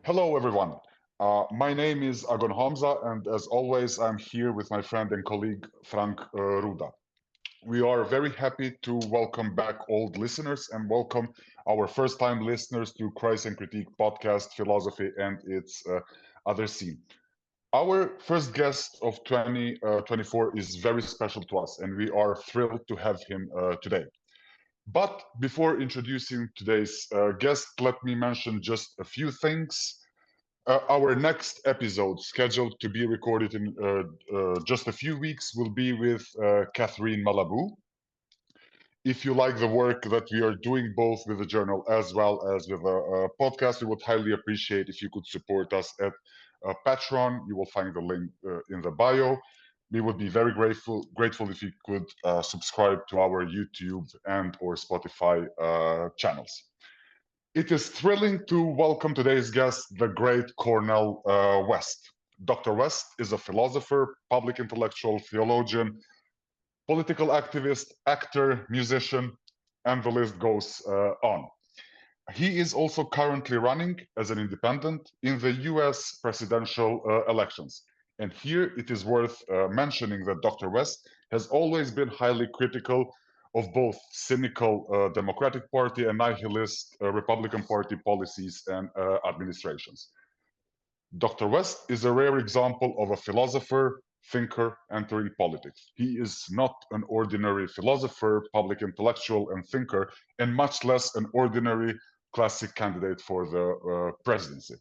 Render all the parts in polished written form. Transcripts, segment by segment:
Hello, everyone. My name is Agon Hamza, and as always, I'm here with my friend and colleague Frank Ruda. We are very happy to welcome back old listeners and welcome our first time listeners to Christ and Critique podcast, Philosophy and its other scene. Our first guest of 2024 is very special to us, and we are thrilled to have him today. But before introducing today's guest, let me mention just a few things. Our next episode, scheduled to be recorded in just a few weeks, will be with Catherine Malabou. If you like the work that we are doing, both with the journal as well as with a podcast, we would highly appreciate if you could support us at Patreon. You will find the link in the bio. We would be very grateful if you could subscribe to our YouTube and or Spotify channels. It is thrilling to welcome today's guest, the great Cornel West. Dr. West is a philosopher, public intellectual, theologian, political activist, actor, musician, and the list goes on. He is also currently running as an independent in the US presidential elections. And here it is worth mentioning that Dr. West has always been highly critical of both cynical Democratic Party and nihilist Republican Party policies and administrations. Dr. West is a rare example of a philosopher, thinker entering politics. He is not an ordinary philosopher, public intellectual, and thinker, and much less an ordinary classic candidate for the presidency.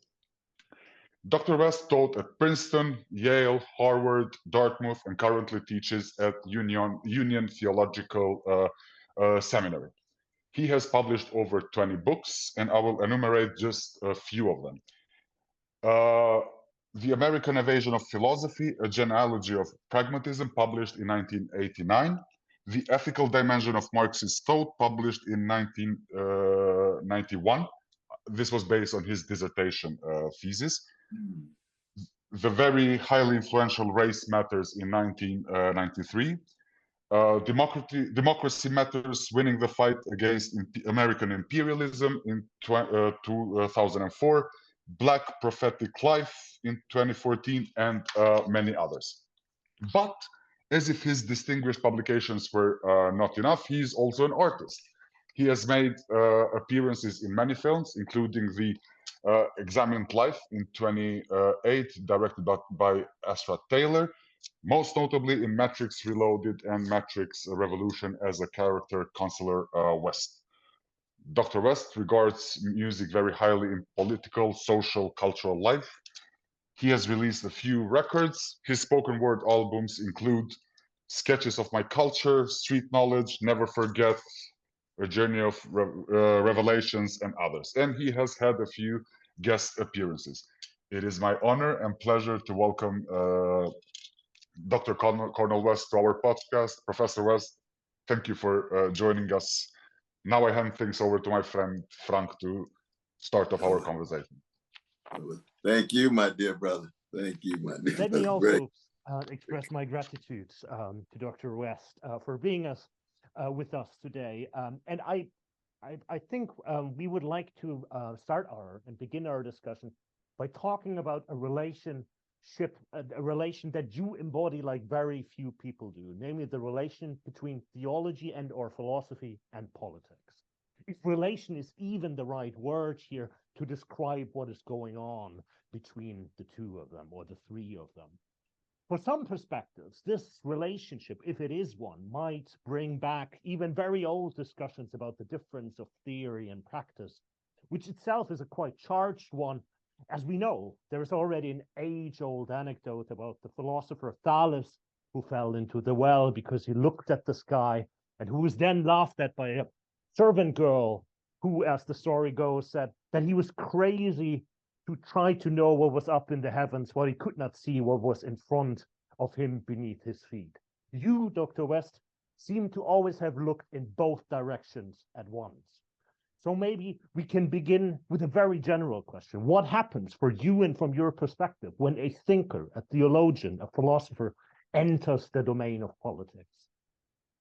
Dr. West taught at Princeton, Yale, Harvard, Dartmouth, and currently teaches at Union Theological Seminary. He has published over 20 books, and I will enumerate just a few of them. The American Evasion of Philosophy, a genealogy of pragmatism, published in 1989. The Ethical Dimension of Marxist Thought, published in 1991. This was based on his dissertation thesis. The very highly influential Race Matters in 1993. Democracy Matters, Winning the Fight Against American Imperialism in 2004. Black Prophetic Life in 2014, and many others. But as if his distinguished publications were not enough, he is also an artist. He has made appearances in many films, including the Examined Life in 2008, directed by Astra Taylor, most notably in Matrix Reloaded and Matrix Revolution as a character, Counselor West. Dr. West regards music very highly in political, social, cultural life. He has released a few records. His spoken word albums include Sketches of My Culture, Street Knowledge, Never Forget, A Journey of Revelations, and others. And he has had a few guest appearances. It is my honor and pleasure to welcome Dr. Cornel West to our podcast. Professor West, thank you for joining us. Now I hand things over to my friend Frank to start off our conversation. Thank you, my dear brother. Thank you, my dear brother. Let me also express my gratitude to Dr. West for being with us today. And I think we would like to start and begin our discussion by talking about a relation that you embody like very few people do, namely the relation between theology and or philosophy and politics. If relation is even the right word here to describe what is going on between the two of them or the three of them. For some perspectives, this relationship, if it is one, might bring back even very old discussions about the difference of theory and practice, which itself is a quite charged one. As we know, there is already an age-old anecdote about the philosopher Thales, who fell into the well because he looked at the sky, and who was then laughed at by a servant girl who, as the story goes, said that he was crazy to try to know what was up in the heavens while he could not see what was in front of him beneath his feet. You, Dr. West, seem to always have looked in both directions at once. So maybe we can begin with a very general question. What happens for you and from your perspective when a thinker, a theologian, a philosopher enters the domain of politics?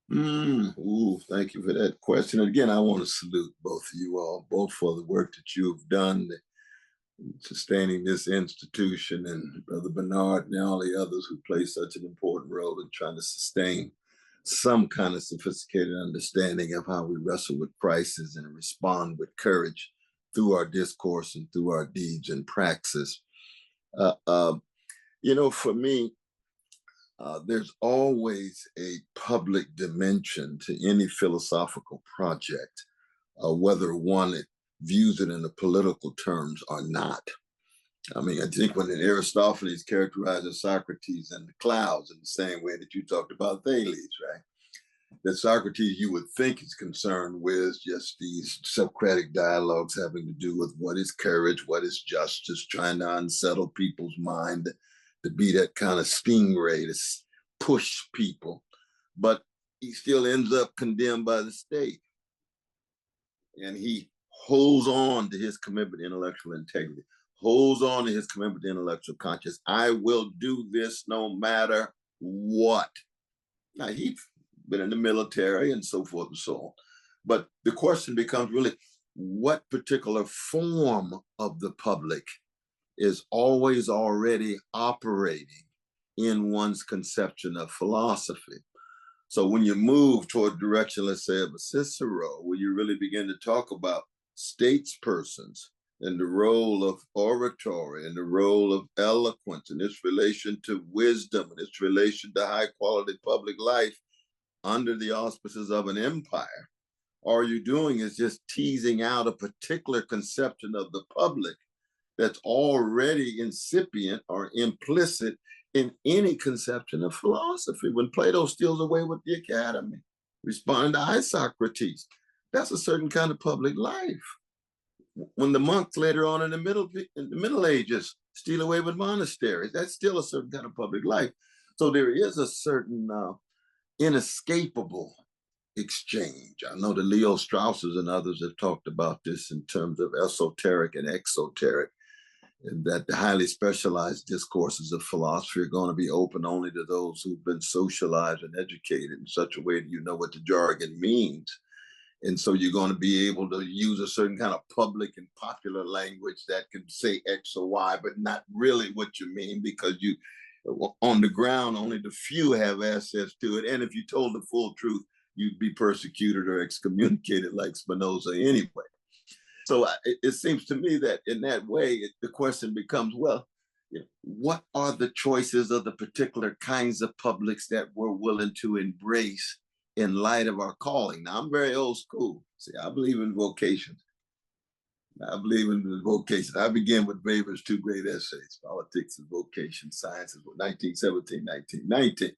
Thank you for that question. Again, I want to salute both of you all, both for the work that you've done, sustaining this institution, and Brother Bernard and all the others who play such an important role in trying to sustain some kind of sophisticated understanding of how we wrestle with crisis and respond with courage through our discourse and through our deeds and praxis. For me, there's always a public dimension to any philosophical project, whether one views it in the political terms or not. I mean, I think when Aristophanes characterizes Socrates and the clouds in the same way that you talked about Thales, right? That Socrates, you would think, is concerned with just these Socratic dialogues having to do with what is courage, what is justice, trying to unsettle people's mind, to be that kind of stingray to push people. But he still ends up condemned by the state. And he holds on to his commitment to intellectual integrity, holds on to his commitment to intellectual conscience. I will do this no matter what. Now, he's been in the military and so forth and so on. But the question becomes really, what particular form of the public is always already operating in one's conception of philosophy? So when you move toward the direction, let's say, of a Cicero, where you really begin to talk about statespersons and the role of oratory and the role of eloquence and its relation to wisdom and its relation to high quality public life under the auspices of an empire, all you're doing is just teasing out a particular conception of the public that's already incipient or implicit in any conception of philosophy. When Plato steals away with the academy, responding to Isocrates, that's a certain kind of public life. When the monks later on in the Middle Ages steal away with monasteries, that's still a certain kind of public life. So there is a certain inescapable exchange. I know that Leo Strauss's and others have talked about this in terms of esoteric and exoteric, and that the highly specialized discourses of philosophy are going to be open only to those who've been socialized and educated in such a way that you know what the jargon means. And so you're going to be able to use a certain kind of public and popular language that can say X or Y, but not really what you mean, because you, on the ground, only the few have access to it. And if you told the full truth, you'd be persecuted or excommunicated like Spinoza anyway. So it seems to me that in that way, the question becomes, well, what are the choices of the particular kinds of publics that we're willing to embrace in light of our calling? Now, I'm very old school. See, I believe in vocations. I began with Weber's two great essays, Politics and Vocation, Sciences, 1917, 1919,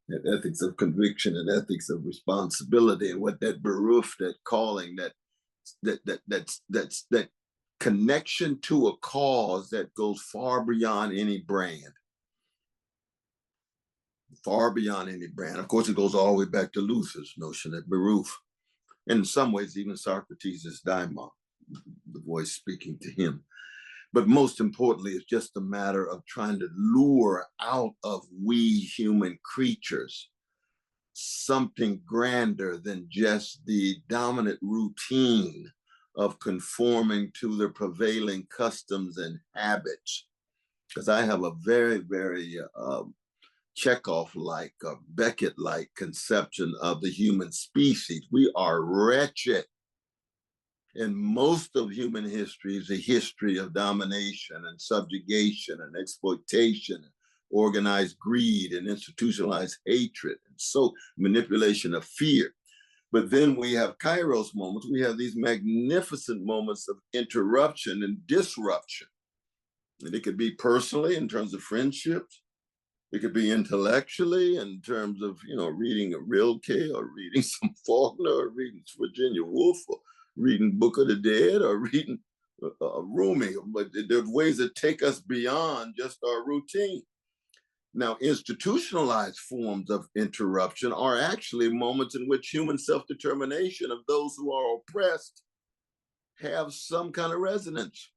and Ethics of Conviction and Ethics of Responsibility, and what that beruf, that calling, that connection to a cause that goes far beyond any brand. Far beyond any brand. Of course, it goes all the way back to Luther's notion that beruf, and in some ways, even Socrates' daimon, the voice speaking to him. But most importantly, it's just a matter of trying to lure out of we human creatures something grander than just the dominant routine of conforming to the prevailing customs and habits. Because I have a very, very Chekhov-like, Beckett-like conception of the human species. We are wretched. And most of human history is a history of domination and subjugation and exploitation, organized greed and institutionalized hatred, and so manipulation of fear. But then we have Kairos moments. We have these magnificent moments of interruption and disruption. And it could be personally in terms of friendships. It could be intellectually in terms of, reading a Rilke or reading some Faulkner or reading Virginia Woolf or reading Book of the Dead or reading Rumi. But there's ways that take us beyond just our routine. Now, institutionalized forms of interruption are actually moments in which human self-determination of those who are oppressed have some kind of resonance.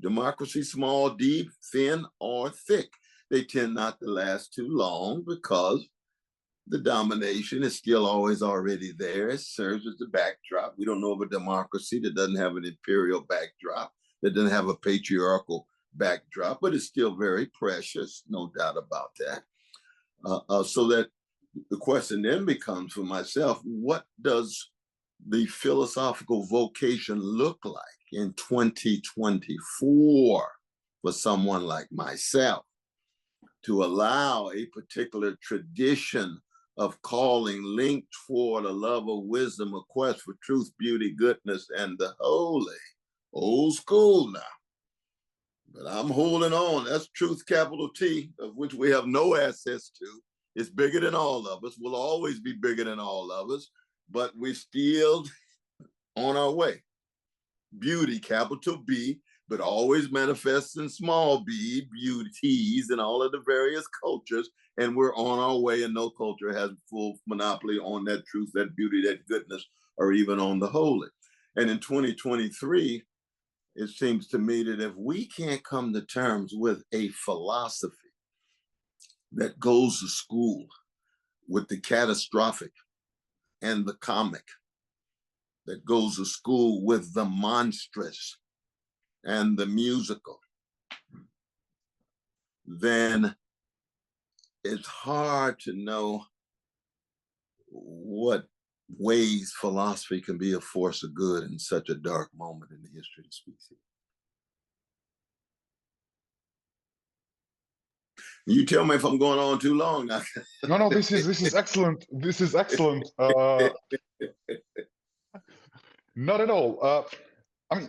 Democracy, small, deep, thin, or thick. They tend not to last too long because the domination is still always already there. It serves as the backdrop. We don't know of a democracy that doesn't have an imperial backdrop. that didn't have a patriarchal backdrop, but it's still very precious, no doubt about that. So that the question then becomes for myself, what does the philosophical vocation look like in 2024 for someone like myself, to allow a particular tradition of calling linked toward a love of wisdom, a quest for truth, beauty, goodness, and the holy. Old school now. But I'm holding on. That's truth, capital T, of which we have no access to. It's bigger than all of us, will always be bigger than all of us, but we're still on our way. Beauty, capital B, but always manifests in small b, beauties in all of the various cultures, and we're on our way, and no culture has full monopoly on that truth, that beauty, that goodness, or even on the holy. And in 2023, it seems to me that if we can't come to terms with a philosophy that goes to school with the catastrophic and the comic, that goes to school with the monstrous and the musical, then it's hard to know what ways philosophy can be a force of good in such a dark moment in the history of the species. You tell me if I'm going on too long now. No, this is excellent. This is excellent. Not at all. I mean,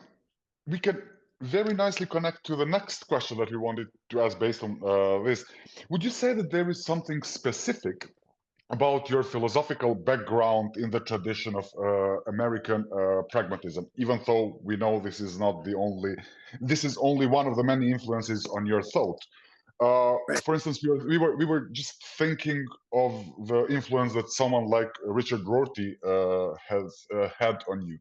we can very nicely connect to the next question that we wanted to ask based on this. Would you say that there is something specific about your philosophical background in the tradition of American pragmatism, even though we know this is not the only, this is only one of the many influences on your thought? For instance, we were just thinking of the influence that someone like Richard Rorty has had on you,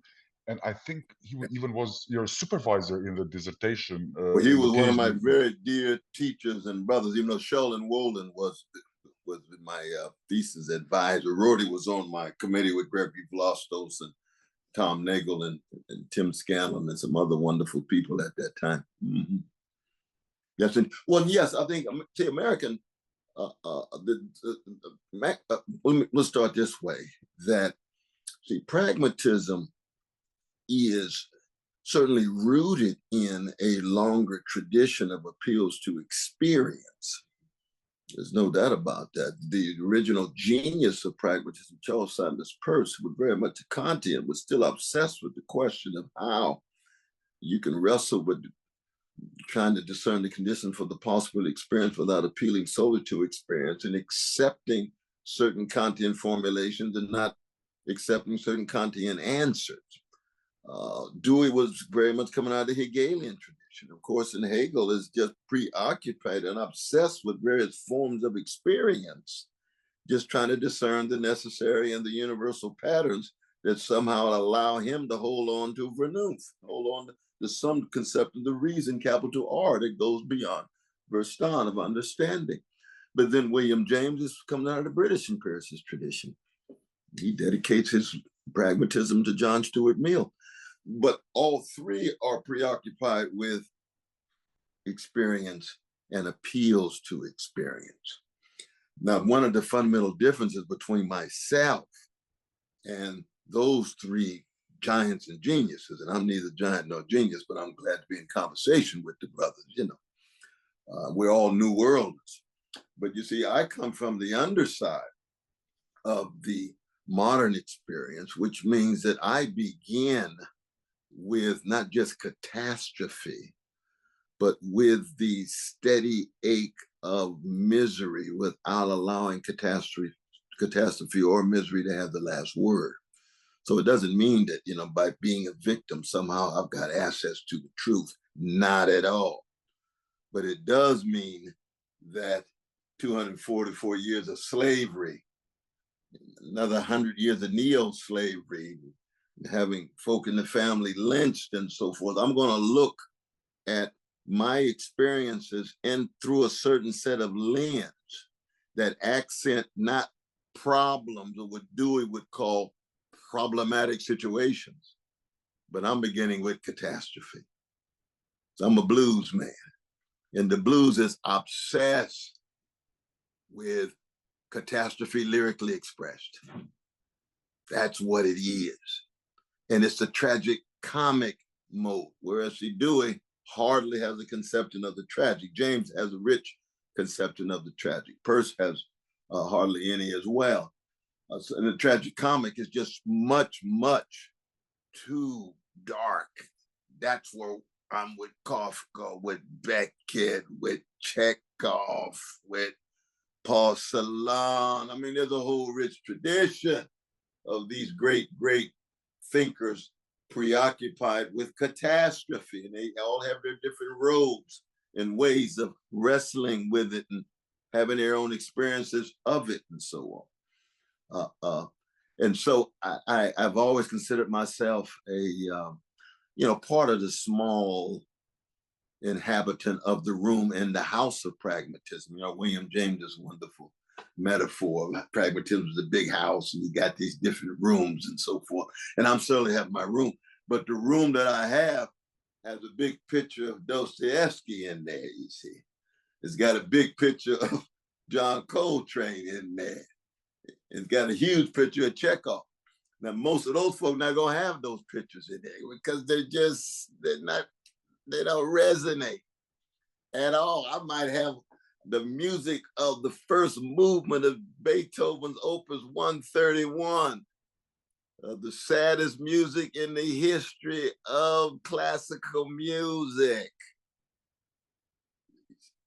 and I think he even was your supervisor in the dissertation. Well, he was one of my very dear teachers and brothers, even though Sheldon Wolden was my thesis advisor. Rorty was on my committee with Gregory Vlastos and Tom Nagel and Tim Scanlon and some other wonderful people at that time. Mm-hmm. Yes, and well, yes, I think see American. Let's start this way. That see, pragmatism is certainly rooted in a longer tradition of appeals to experience. There's no doubt about that. The original genius of pragmatism, Charles Sanders Peirce, was very much a Kantian, was still obsessed with the question of how you can wrestle with trying to discern the condition for the possible experience without appealing solely to experience and accepting certain Kantian formulations and not accepting certain Kantian answers. Dewey was very much coming out of the Hegelian tradition. Of course, and Hegel is just preoccupied and obsessed with various forms of experience, just trying to discern the necessary and the universal patterns that somehow allow him to hold on to Vernunft, hold on to some concept of the reason, capital R, that goes beyond Verstand of understanding. But then William James is coming out of the British empiricist tradition. He dedicates his pragmatism to John Stuart Mill. But all three are preoccupied with experience and appeals to experience. Now, one of the fundamental differences between myself and those three giants and geniuses, and I'm neither giant nor genius, but I'm glad to be in conversation with the brothers, you know. We're all New Worlders. But you see, I come from the underside of the modern experience, which means that I begin with not just catastrophe, but with the steady ache of misery without allowing catastrophe or misery to have the last word. So it doesn't mean that, you know, by being a victim, somehow I've got access to the truth. Not at all. But it does mean that 244 years of slavery, another 100 years of neo-slavery, having folk in the family lynched and so forth, I'm going to look at my experiences and through a certain set of lens that accent not problems or what Dewey would call problematic situations, but I'm beginning with catastrophe. So I'm a blues man. And the blues is obsessed with catastrophe lyrically expressed. That's what it is. And it's a tragic comic mode, whereas Dewey hardly has a conception of the tragic. James has a rich conception of the tragic. Peirce has hardly any as well. And the tragic comic is just much, much too dark. That's where I'm with Kafka, with Beckett, with Chekhov, with Paul Celan. I mean, there's a whole rich tradition of these great, great thinkers preoccupied with catastrophe, and they all have their different roads and ways of wrestling with it and having their own experiences of it and so on. And so I've always considered myself a, part of the small inhabitant of the room in the house of pragmatism. William James's wonderful metaphor. Pragmatism is a big house and you got these different rooms and so forth. And I'm certainly have my room, but the room that I have has a big picture of Dostoevsky in there, you see. It's got a big picture of John Coltrane in there. It's got a huge picture of Chekhov. Now, most of those folks not gonna have those pictures in there because they don't resonate at all. I might have the music of the first movement of Beethoven's Opus 131, the saddest music in the history of classical music.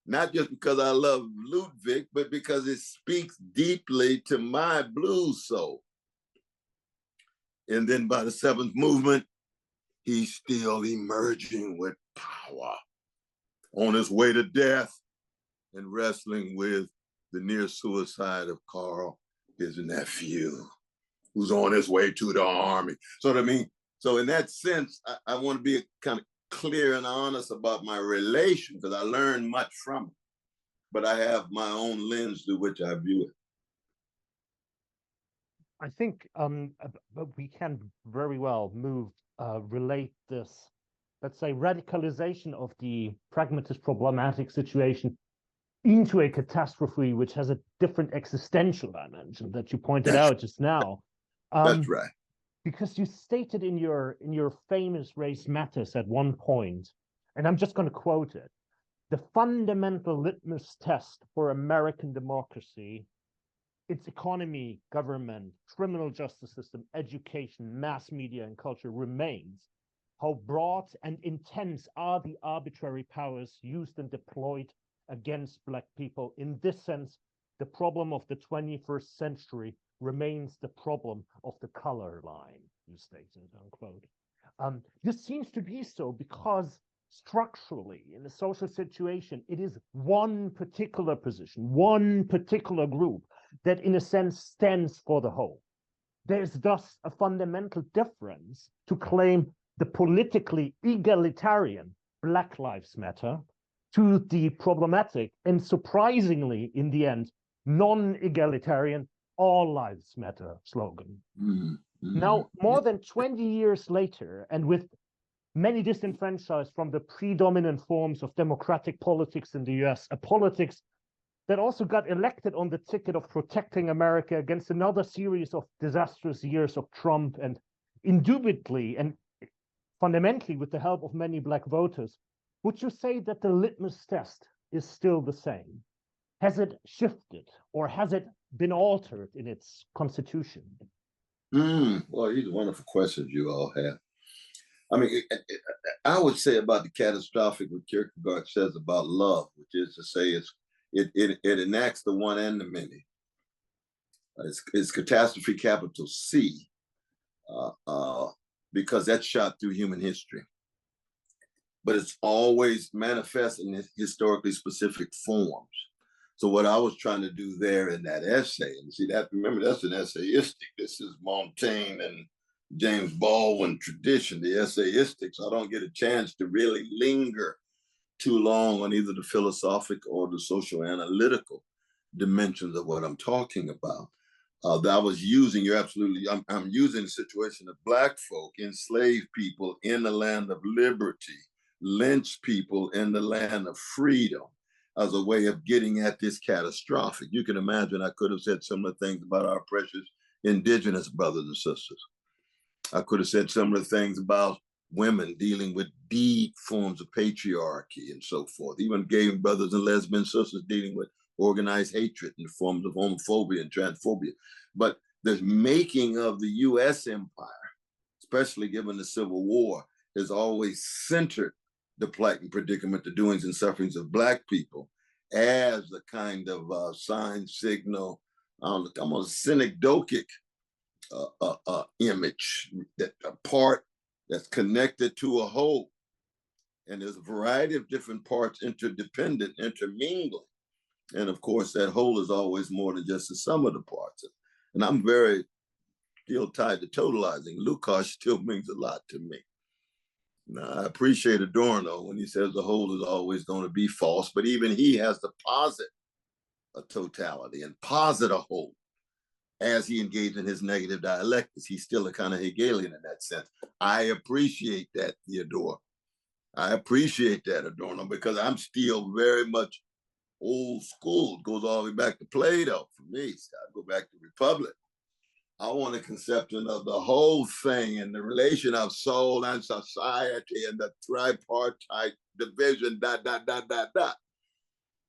Not just because I love Ludwig, but because it speaks deeply to my blues soul. And then by the seventh movement, he's still emerging with power on his way to death and wrestling with the near suicide of Carl, his nephew, who's on his way to the army. So in that sense, I want to be kind of clear and honest about my relation because I learned much from it, but I have my own lens through which I view it. I think we can very well relate this, let's say, radicalization of the pragmatist problematic situation into a catastrophe which has a different existential dimension that you pointed out just now. That's right. Because you stated in your famous Race Matters at one point, and I'm just going to quote it, the fundamental litmus test for American democracy, its economy, government, criminal justice system, education, mass media, and culture remains how broad and intense are the arbitrary powers used and deployed against Black people. In this sense, the problem of the 21st century remains the problem of the color line, you stated, unquote. This seems to be so because structurally, in the social situation, it is one particular position, one particular group that, in a sense, stands for the whole. There's thus a fundamental difference to claim the politically egalitarian Black Lives Matter to the problematic and surprisingly, in the end, non-egalitarian All Lives Matter slogan. Mm-hmm. Now, more than 20 years later, and with many disenfranchised from the predominant forms of democratic politics in the US, a politics that also got elected on the ticket of protecting America against another series of disastrous years of Trump, and indubitably and fundamentally with the help of many Black voters, would you say that the litmus test is still the same? Has it shifted or has it been altered in its constitution? Well, these are wonderful questions you all have. I mean, I would say about the catastrophic what Kierkegaard says about love, which is to say it enacts the one and the many. It's catastrophe, capital C, because that's shot through human history. But it's always manifest in historically specific forms. So what I was trying to do there in that essay, and see that, remember, that's an essayistic. This is Montaigne and James Baldwin tradition, the essayistic. So I don't get a chance to really linger too long on either the philosophic or the social analytical dimensions of what I'm talking about. That I was using, I'm using the situation of Black folk, enslaved people in the land of liberty, lynch people in the land of freedom as a way of getting at this catastrophic. You can imagine I could have said similar things about our precious indigenous brothers and sisters. I could have said similar things about women dealing with deep forms of patriarchy and so forth. Even gay brothers and lesbian sisters dealing with organized hatred in the forms of homophobia and transphobia. But the making of the US empire, especially given the Civil War, has always centered the plight and predicament, the doings and sufferings of Black people as a kind of sign, signal, almost synecdochic image, that a part that's connected to a whole. And there's a variety of different parts, interdependent, intermingling. And of course, that whole is always more than just the sum of the parts. And I'm very still tied to totalizing. Lukács still means a lot to me. Now, I appreciate Adorno when he says the whole is always going to be false, but even he has to posit a totality and posit a whole as he engaged in his negative dialectics. He's still a kind of Hegelian in that sense. I appreciate that, Theodore. I appreciate that, Adorno, because I'm still very much old school. It goes all the way back to Plato for me. So I go back to Republic. I want a conception of the whole thing and the relation of soul and society and the tripartite division, dot, dot, dot, dot, dot.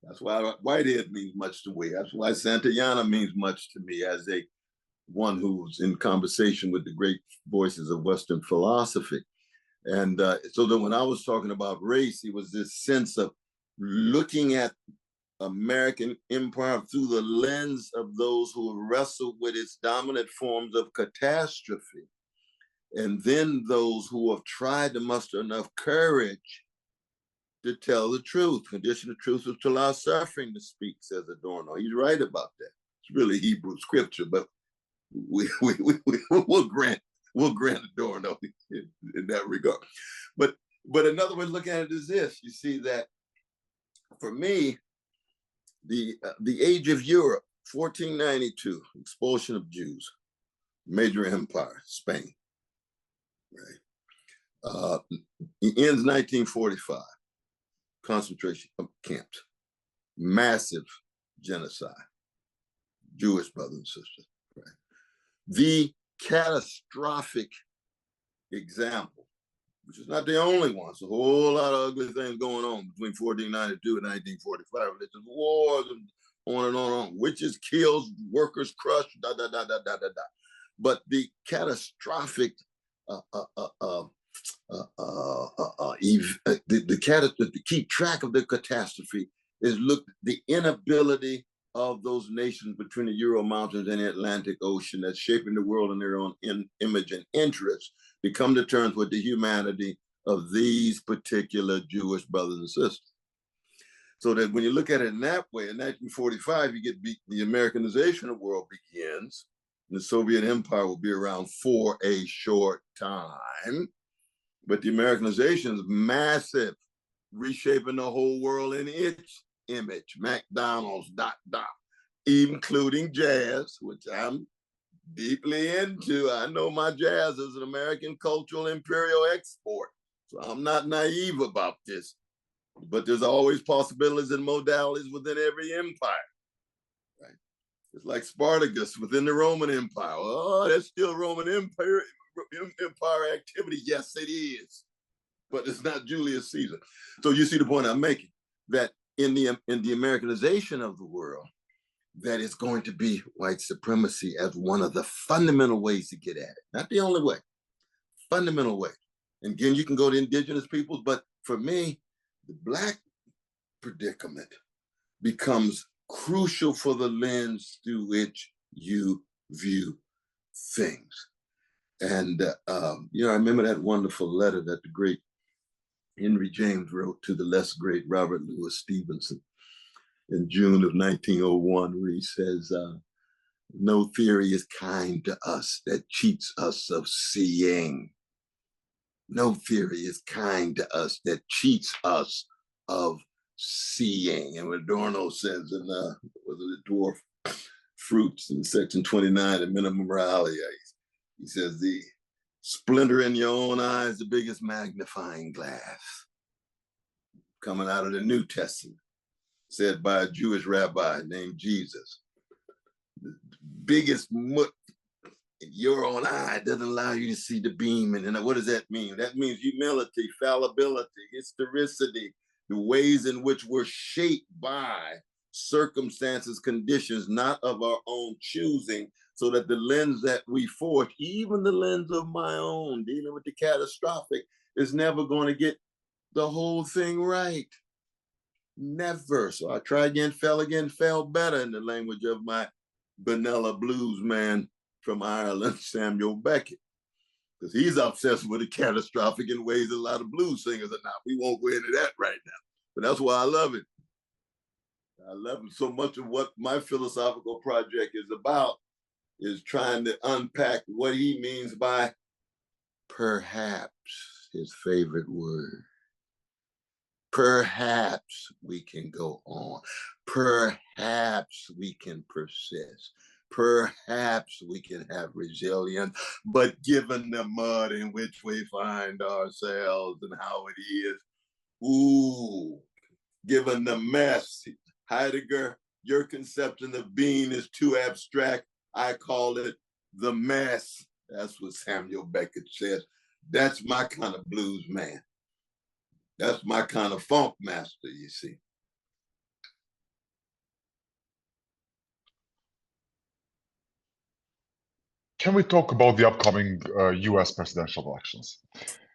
That's why Whitehead means much to me. That's why Santayana means much to me as one who's in conversation with the great voices of Western philosophy. And so that when I was talking about race, it was this sense of looking at American empire through the lens of those who have wrestled with its dominant forms of catastrophe, and then those who have tried to muster enough courage to tell the truth. Condition of truth is to allow suffering to speak, says Adorno. He's right about that. It's really Hebrew scripture, but we'll grant Adorno in that regard. But another way to look at it is this. You see that for me, the age of Europe, 1492, expulsion of Jews, major empire, Spain, right? It ends 1945, concentration camps, massive genocide, Jewish brothers and sisters, right? The catastrophic example, which is not the only one. It's a whole lot of ugly things going on between 1492 and 1945. Religious wars and on and on and on. Witches, kills, workers crushed, da, da, da, da, da, da, da. But the catastrophic, to keep track of the catastrophe is the inability of those nations between the Ural Mountains and the Atlantic Ocean that's shaping the world in their own image and interest to come to terms with the humanity of these particular Jewish brothers and sisters. So that when you look at it in that way, in 1945, you get the Americanization of the world begins. And the Soviet Empire will be around for a short time. But the Americanization is massive, reshaping the whole world in its image. McDonald's, including jazz, which I'm deeply into. I know my jazz is an American cultural imperial export. So I'm not naive about this. But there's always possibilities and modalities within every empire, right? It's like Spartacus within the Roman Empire. Oh, that's still Roman Empire activity. Yes, it is. But it's not Julius Caesar. So you see the point I'm making, that in the Americanization of the world, that it's going to be white supremacy as one of the fundamental ways to get at it. Not the only way, fundamental way. And again, you can go to indigenous peoples, but for me, the Black predicament becomes crucial for the lens through which you view things. And, I remember that wonderful letter that the great Henry James wrote to the less great Robert Louis Stevenson in June of 1901, where he says, no theory is kind to us that cheats us of seeing. No theory is kind to us that cheats us of seeing. And what Adorno says in the Dwarf Fruits in section 29 of Minimum Morality, he says, the splinter in your own eye is the biggest magnifying glass. coming out of the New Testament, said by a Jewish rabbi named Jesus. The biggest mut in your own eye doesn't allow you to see the beam. And what does that mean? That means humility, fallibility, historicity, the ways in which we're shaped by circumstances, conditions, not of our own choosing, so that the lens that we forge, even the lens of my own, dealing with the catastrophic, is never going to get the whole thing right. Never. So I tried again, fell better, in the language of my vanilla blues man from Ireland, Samuel Beckett, because he's obsessed with the catastrophic in ways a lot of blues singers are not. We won't go into that right now, but that's why I love it. I love it. So much of what my philosophical project is about is trying to unpack what he means by perhaps, his favorite word. Perhaps we can go on. Perhaps we can persist. Perhaps we can have resilience. But given the mud in which we find ourselves and how it is, ooh, given the mess, Heidegger, your conception of being is too abstract. I call it the mess. That's what Samuel Beckett says. That's my kind of blues man. That's my kind of funk master, you see. Can we talk about the upcoming US presidential elections?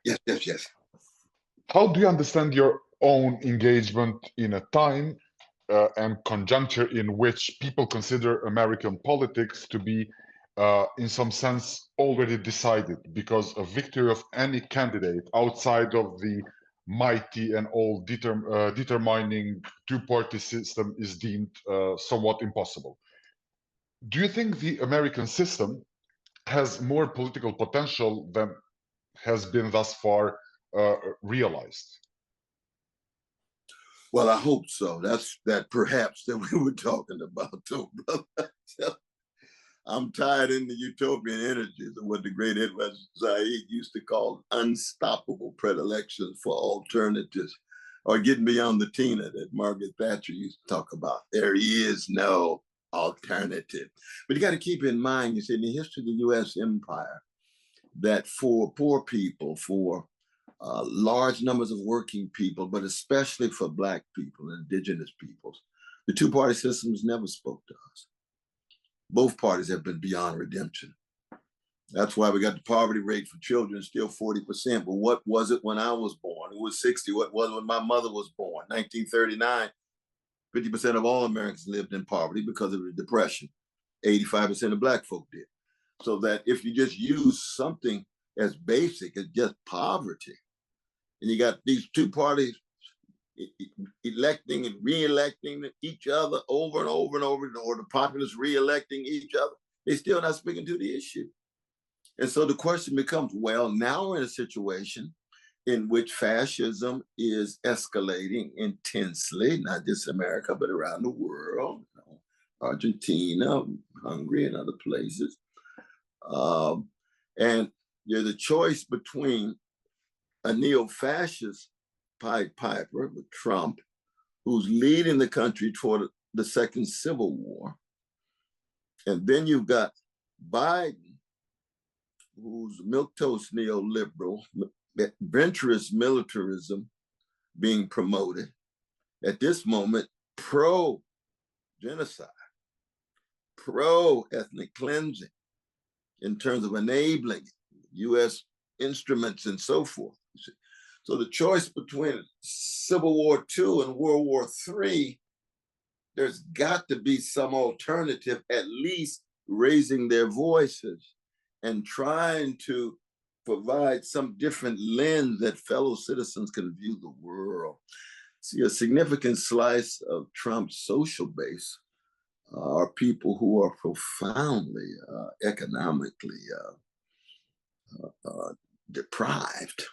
Yes. How do you understand your own engagement in a time and conjuncture in which people consider American politics to be, in some sense, already decided, because a victory of any candidate outside of the mighty and all determining two-party system is deemed somewhat impossible? Do you think the American system has more political potential than has been thus far realized? Well, I hope so. That's that perhaps that we were talking about, too, brother. I'm tied in the utopian energies of what the great Edward Said used to call unstoppable predilections for alternatives, or getting beyond the Tina that Margaret Thatcher used to talk about. There is no alternative. But you got to keep in mind, you see, in the history of the U.S. empire, that for poor people, for large numbers of working people, but especially for Black people, indigenous peoples, the two-party systems never spoke to us. Both parties have been beyond redemption. That's why we got the poverty rate for children still 40%. But what was it when I was born? It was 60. What was it when my mother was born? 1939, 50% of all Americans lived in poverty because of the Depression. 85% of Black folk did. So that if you just use something as basic as just poverty, and you got these two parties electing and re-electing each other over and over and over, or the populists re-electing each other, they're still not speaking to the issue. And so the question becomes, well, now we're in a situation in which fascism is escalating intensely, not just America, but around the world, Argentina, Hungary, and other places. And there's a choice between a neo-fascist Pied Piper with Trump, who's leading the country toward the second Civil War. And then you've got Biden, who's milquetoast neoliberal, venturous militarism being promoted. At this moment, pro-genocide, pro-ethnic cleansing, in terms of enabling U.S. instruments and so forth. So the choice between Civil War II and World War III, there's got to be some alternative, at least raising their voices and trying to provide some different lens that fellow citizens can view the world. See, a significant slice of Trump's social base are people who are profoundly economically deprived,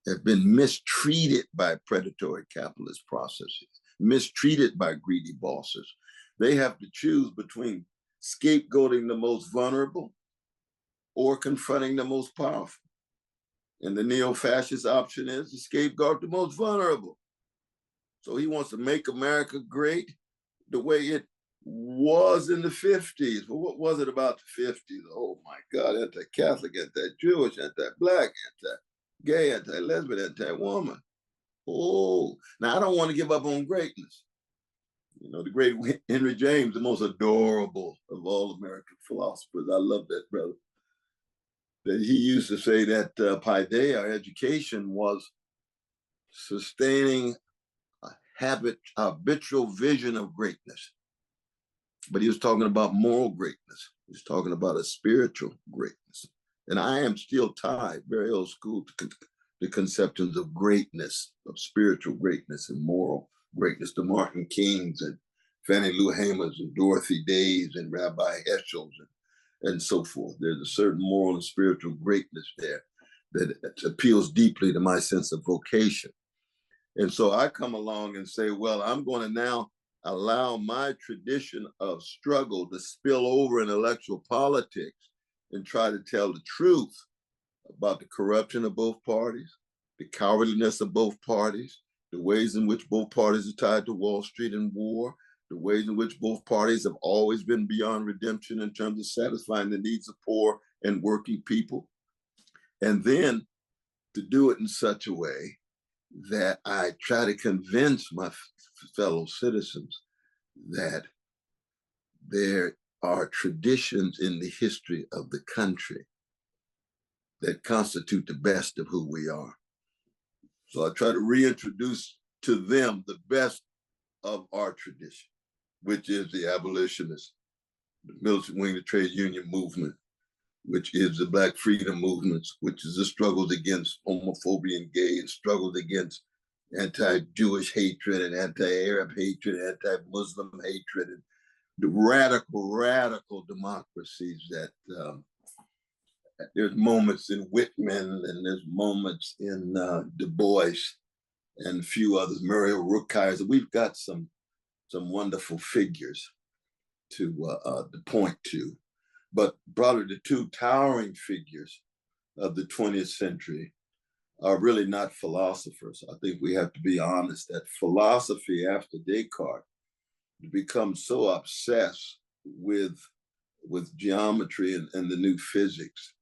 have been mistreated by predatory capitalist processes, mistreated by greedy bosses. They have to choose between scapegoating the most vulnerable or confronting the most powerful. And the neo-fascist option is to scapegoat the most vulnerable. So he wants to make America great the way it was in the 50s. Well, what was it about the 50s? Oh my God, anti-Catholic, anti-Jewish, anti-Black, anti-gay, anti-lesbian, anti-woman. Oh, now I don't want to give up on greatness. You know, the great Henry James, the most adorable of all American philosophers. I love that brother. That he used to say that paideia, our education, was sustaining a habitual vision of greatness. But he was talking about moral greatness. He was talking about a spiritual greatness. And I am still tied, very old school, to the conceptions of greatness, of spiritual greatness and moral greatness, the Martin Kings and Fannie Lou Hamers and Dorothy Days and Rabbi Heschels and so forth. There's a certain moral and spiritual greatness there that appeals deeply to my sense of vocation. And so I come along and say, well, I'm going to now allow my tradition of struggle to spill over in intellectual politics and try to tell the truth about the corruption of both parties, the cowardliness of both parties, the ways in which both parties are tied to Wall Street and war, the ways in which both parties have always been beyond redemption in terms of satisfying the needs of poor and working people. And then to do it in such a way that I try to convince my fellow citizens that there are traditions in the history of the country that constitute the best of who we are. So I try to reintroduce to them the best of our tradition, which is the abolitionist, the militant wing of the trade union movement, which is the Black freedom movements, which is the struggles against homophobia and gay, and struggles against anti-Jewish hatred and anti-Arab hatred, anti-Muslim hatred, and the radical democracies that there's moments in Whitman and there's moments in Du Bois and a few others, Muriel Rukeyser. We've got some wonderful figures to point to. But probably the two towering figures of the 20th century are really not philosophers. I think we have to be honest that philosophy after Descartes becomes so obsessed with geometry and the new physics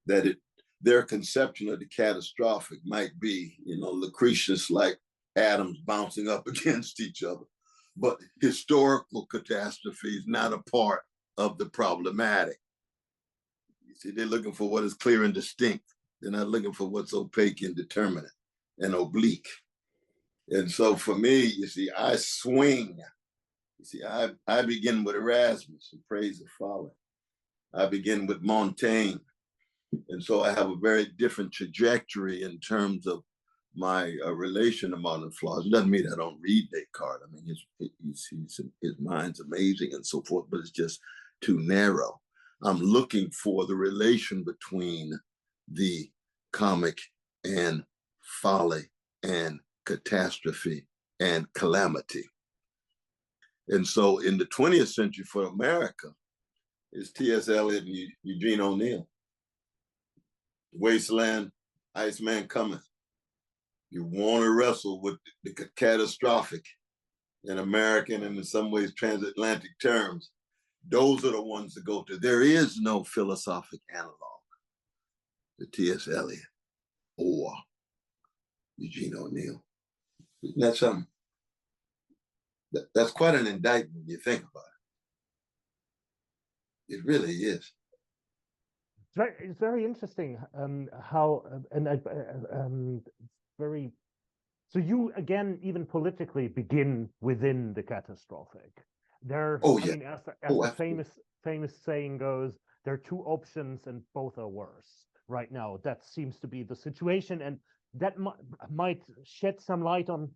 that their conception of the catastrophic might be, Lucretius like atoms bouncing up against each other. But historical catastrophe is not a part of the problematic. You see, they're looking for what is clear and distinct. They're not looking for what's opaque, indeterminate, and oblique. And so for me, you see, I swing. You see, I begin with Erasmus, who praised the folly. I begin with Montaigne. And so I have a very different trajectory in terms of my relation to modern philosophy. It doesn't mean I don't read Descartes. I mean, his mind's amazing and so forth, but it's just too narrow. I'm looking for the relation between the comic and folly and catastrophe and calamity. And so in the 20th century for America, it's T.S. Eliot and Eugene O'Neill. Wasteland, Iceman cometh. You want to wrestle with the catastrophic in American and in some ways transatlantic terms. Those are the ones to go to. There is no philosophic analog to T.S. Eliot or Eugene O'Neill. Isn't that something? That's quite an indictment when you think about it. It really is. It's very interesting how, very, so you, again, even politically begin within the catastrophic. There, oh, yeah. I mean, as the famous saying goes, there are two options and both are worse right now. That seems to be the situation, and that might shed some light on,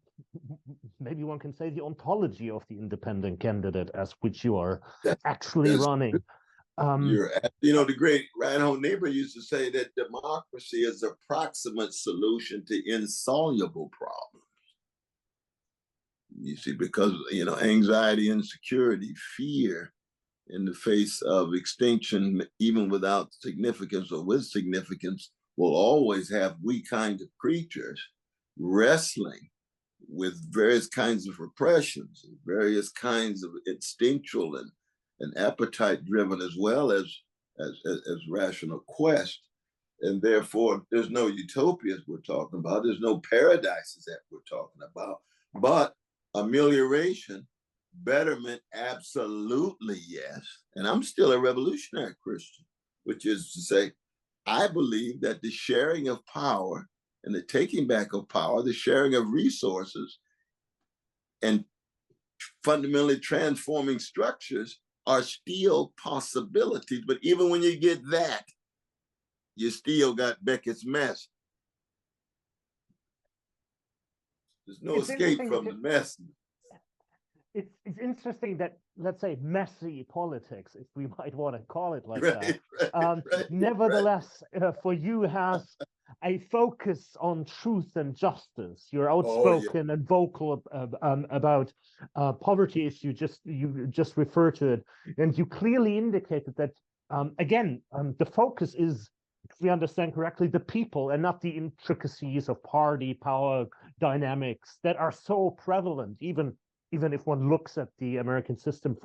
maybe one can say, the ontology of the independent candidate as which you are actually running. The great Reinhold Niebuhr used to say that democracy is a proximate solution to insoluble problems. You see, because, anxiety, insecurity, fear in the face of extinction, even without significance or with significance, will always have we kind of creatures wrestling with various kinds of repressions, various kinds of instinctual and appetite driven, as well as rational quest. And therefore, there's no utopias we're talking about. There's no paradises that we're talking about. But amelioration, betterment, absolutely yes. And I'm still a revolutionary Christian, which is to say, I believe that the sharing of power and the taking back of power, the sharing of resources, and fundamentally transforming structures are still possibilities. But even when you get that, you still got Beckett's mess. There's no escape from the mess. It's interesting that, let's say, messy politics, if we might want to call it like Right, that, nevertheless, for you has a focus on truth and justice. You're outspoken and vocal about poverty issues. You just referred to it, and you clearly indicated that again, the focus is, if we understand correctly, the people and not the intricacies of party power dynamics that are so prevalent, even if one looks at the American system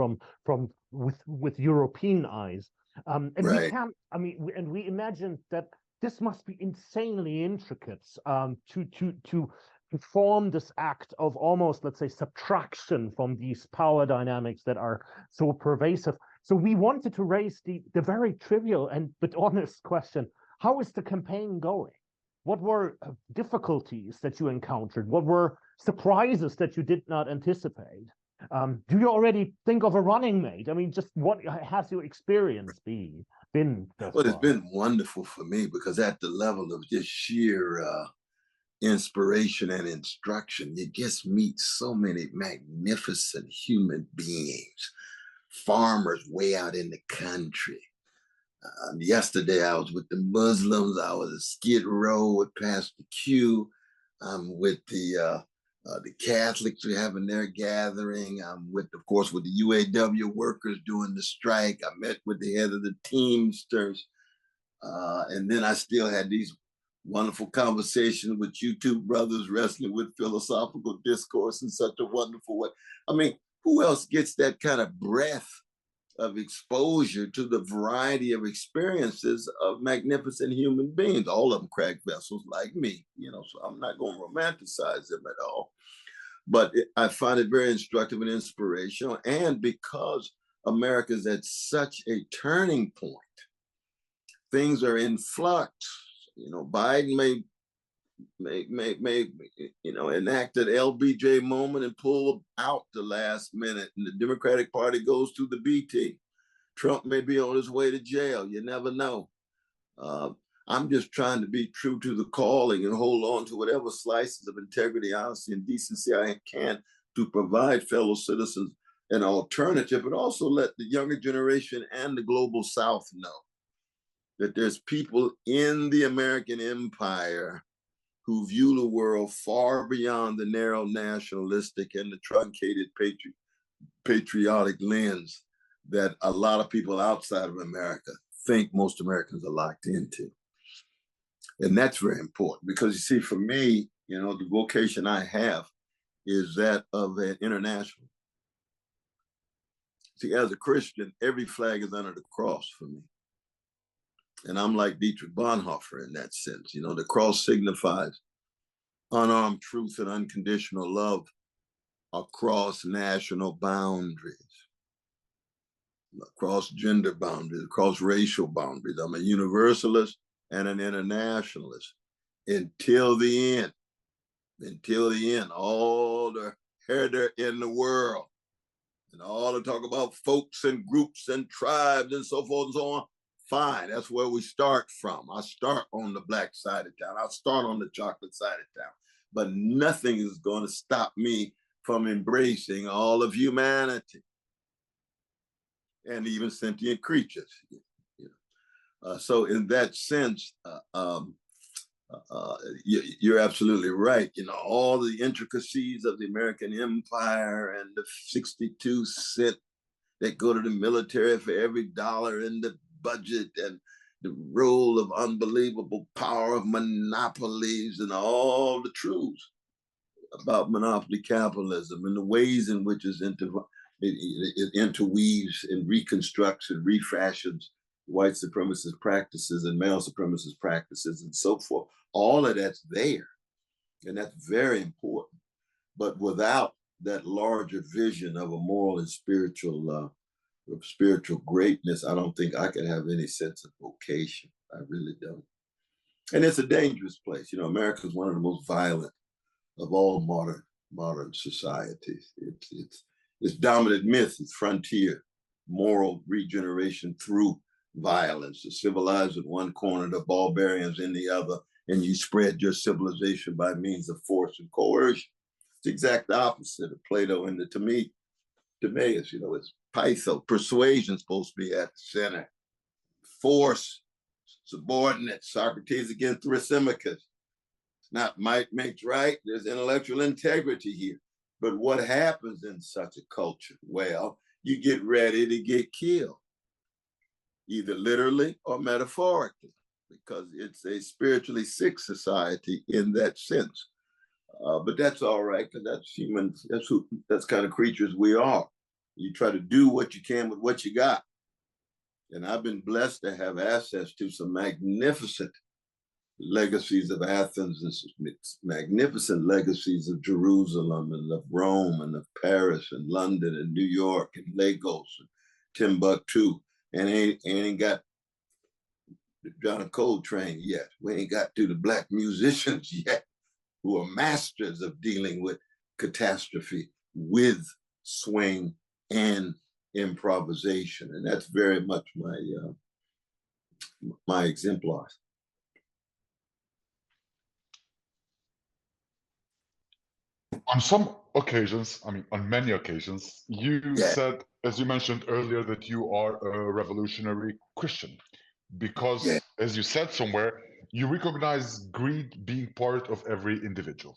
with European eyes. And we can't, I mean, and we imagine that this must be insanely intricate to perform this act of almost, let's say, subtraction from these power dynamics that are so pervasive. So we wanted to raise the very trivial but honest question: how is the campaign going? What were difficulties that you encountered? What were surprises that you did not anticipate? Do you already think of a running mate? I mean, just what has your experience been thus far? It's been wonderful for me, because at the level of just sheer inspiration and instruction, you just meet so many magnificent human beings, farmers way out in the country. Yesterday, I was with the Muslims. I was at Skid Row with Pastor Q. I'm with the Catholics who are having their gathering. I'm with, of course, with the UAW workers doing the strike. I met with the head of the Teamsters. And then I still had these wonderful conversations with you two brothers wrestling with philosophical discourse in such a wonderful way. I mean, who else gets that kind of breadth of exposure to the variety of experiences of magnificent human beings? All of them crack vessels like me, so I'm not going to romanticize them at all. But I find it very instructive and inspirational. And because America's at such a turning point, things are in flux. Biden may enact an LBJ moment and pull out the last minute, and the Democratic Party goes through the BT. Trump may be on his way to jail. You never know. I'm just trying to be true to the calling and hold on to whatever slices of integrity, honesty, and decency I can to provide fellow citizens an alternative, but also let the younger generation and the global South know that there's people in the American empire who view the world far beyond the narrow nationalistic and the truncated patriotic lens that a lot of people outside of America think most Americans are locked into. And that's very important, because you see, for me, the vocation I have is that of an international. See, as a Christian, every flag is under the cross for me. And I'm like Dietrich Bonhoeffer in that sense. The cross signifies unarmed truth and unconditional love across national boundaries, across gender boundaries, across racial boundaries. I'm a universalist and an internationalist until the end. Until the end, all the herder in the world and all the talk about folks and groups and tribes and so forth and so on. Fine, that's where we start from. I start on the black side of town. I start on the chocolate side of town. But nothing is going to stop me from embracing all of humanity and even sentient creatures. So in that sense, you're absolutely right. All the intricacies of the American empire and the 62 cents that go to the military for every dollar in the budget, and the role of unbelievable power of monopolies, and all the truths about monopoly capitalism and the ways in which it interweaves and reconstructs and refashions white supremacist practices and male supremacist practices and so forth. All of that's there, and that's very important. But without that larger vision of a moral and spiritual greatness, I don't think I can have any sense of vocation. I really don't. And it's a dangerous place. You know, America is one of the most violent of all modern societies. It's dominant myth, it's frontier, moral regeneration through violence. The civilized in one corner, the barbarians in the other, and you spread your civilization by means of force and coercion. It's the exact opposite of Plato and the Timaeus. You know, it's Pytho. Persuasion supposed to be at the center. Force, subordinate, Socrates against Thrasymachus. It's not might makes right. There's intellectual integrity here. But what happens in such a culture? Well, you get ready to get killed, either literally or metaphorically, because it's a spiritually sick society in that sense. But that's all right, because that's humans. That's kind of creatures we are. You try to do what you can with what you got. And I've been blessed to have access to some magnificent legacies of Athens and magnificent legacies of Jerusalem and of Rome and of Paris and London and New York and Lagos and Timbuktu. And ain't got John Coltrane yet. We ain't got to the Black musicians yet, who are masters of dealing with catastrophe, with swing and improvisation. And that's very much my exemplar. On some occasions, I mean, on many occasions, you said, as you mentioned earlier, that you are a revolutionary Christian because, as you said somewhere, you recognize greed being part of every individual.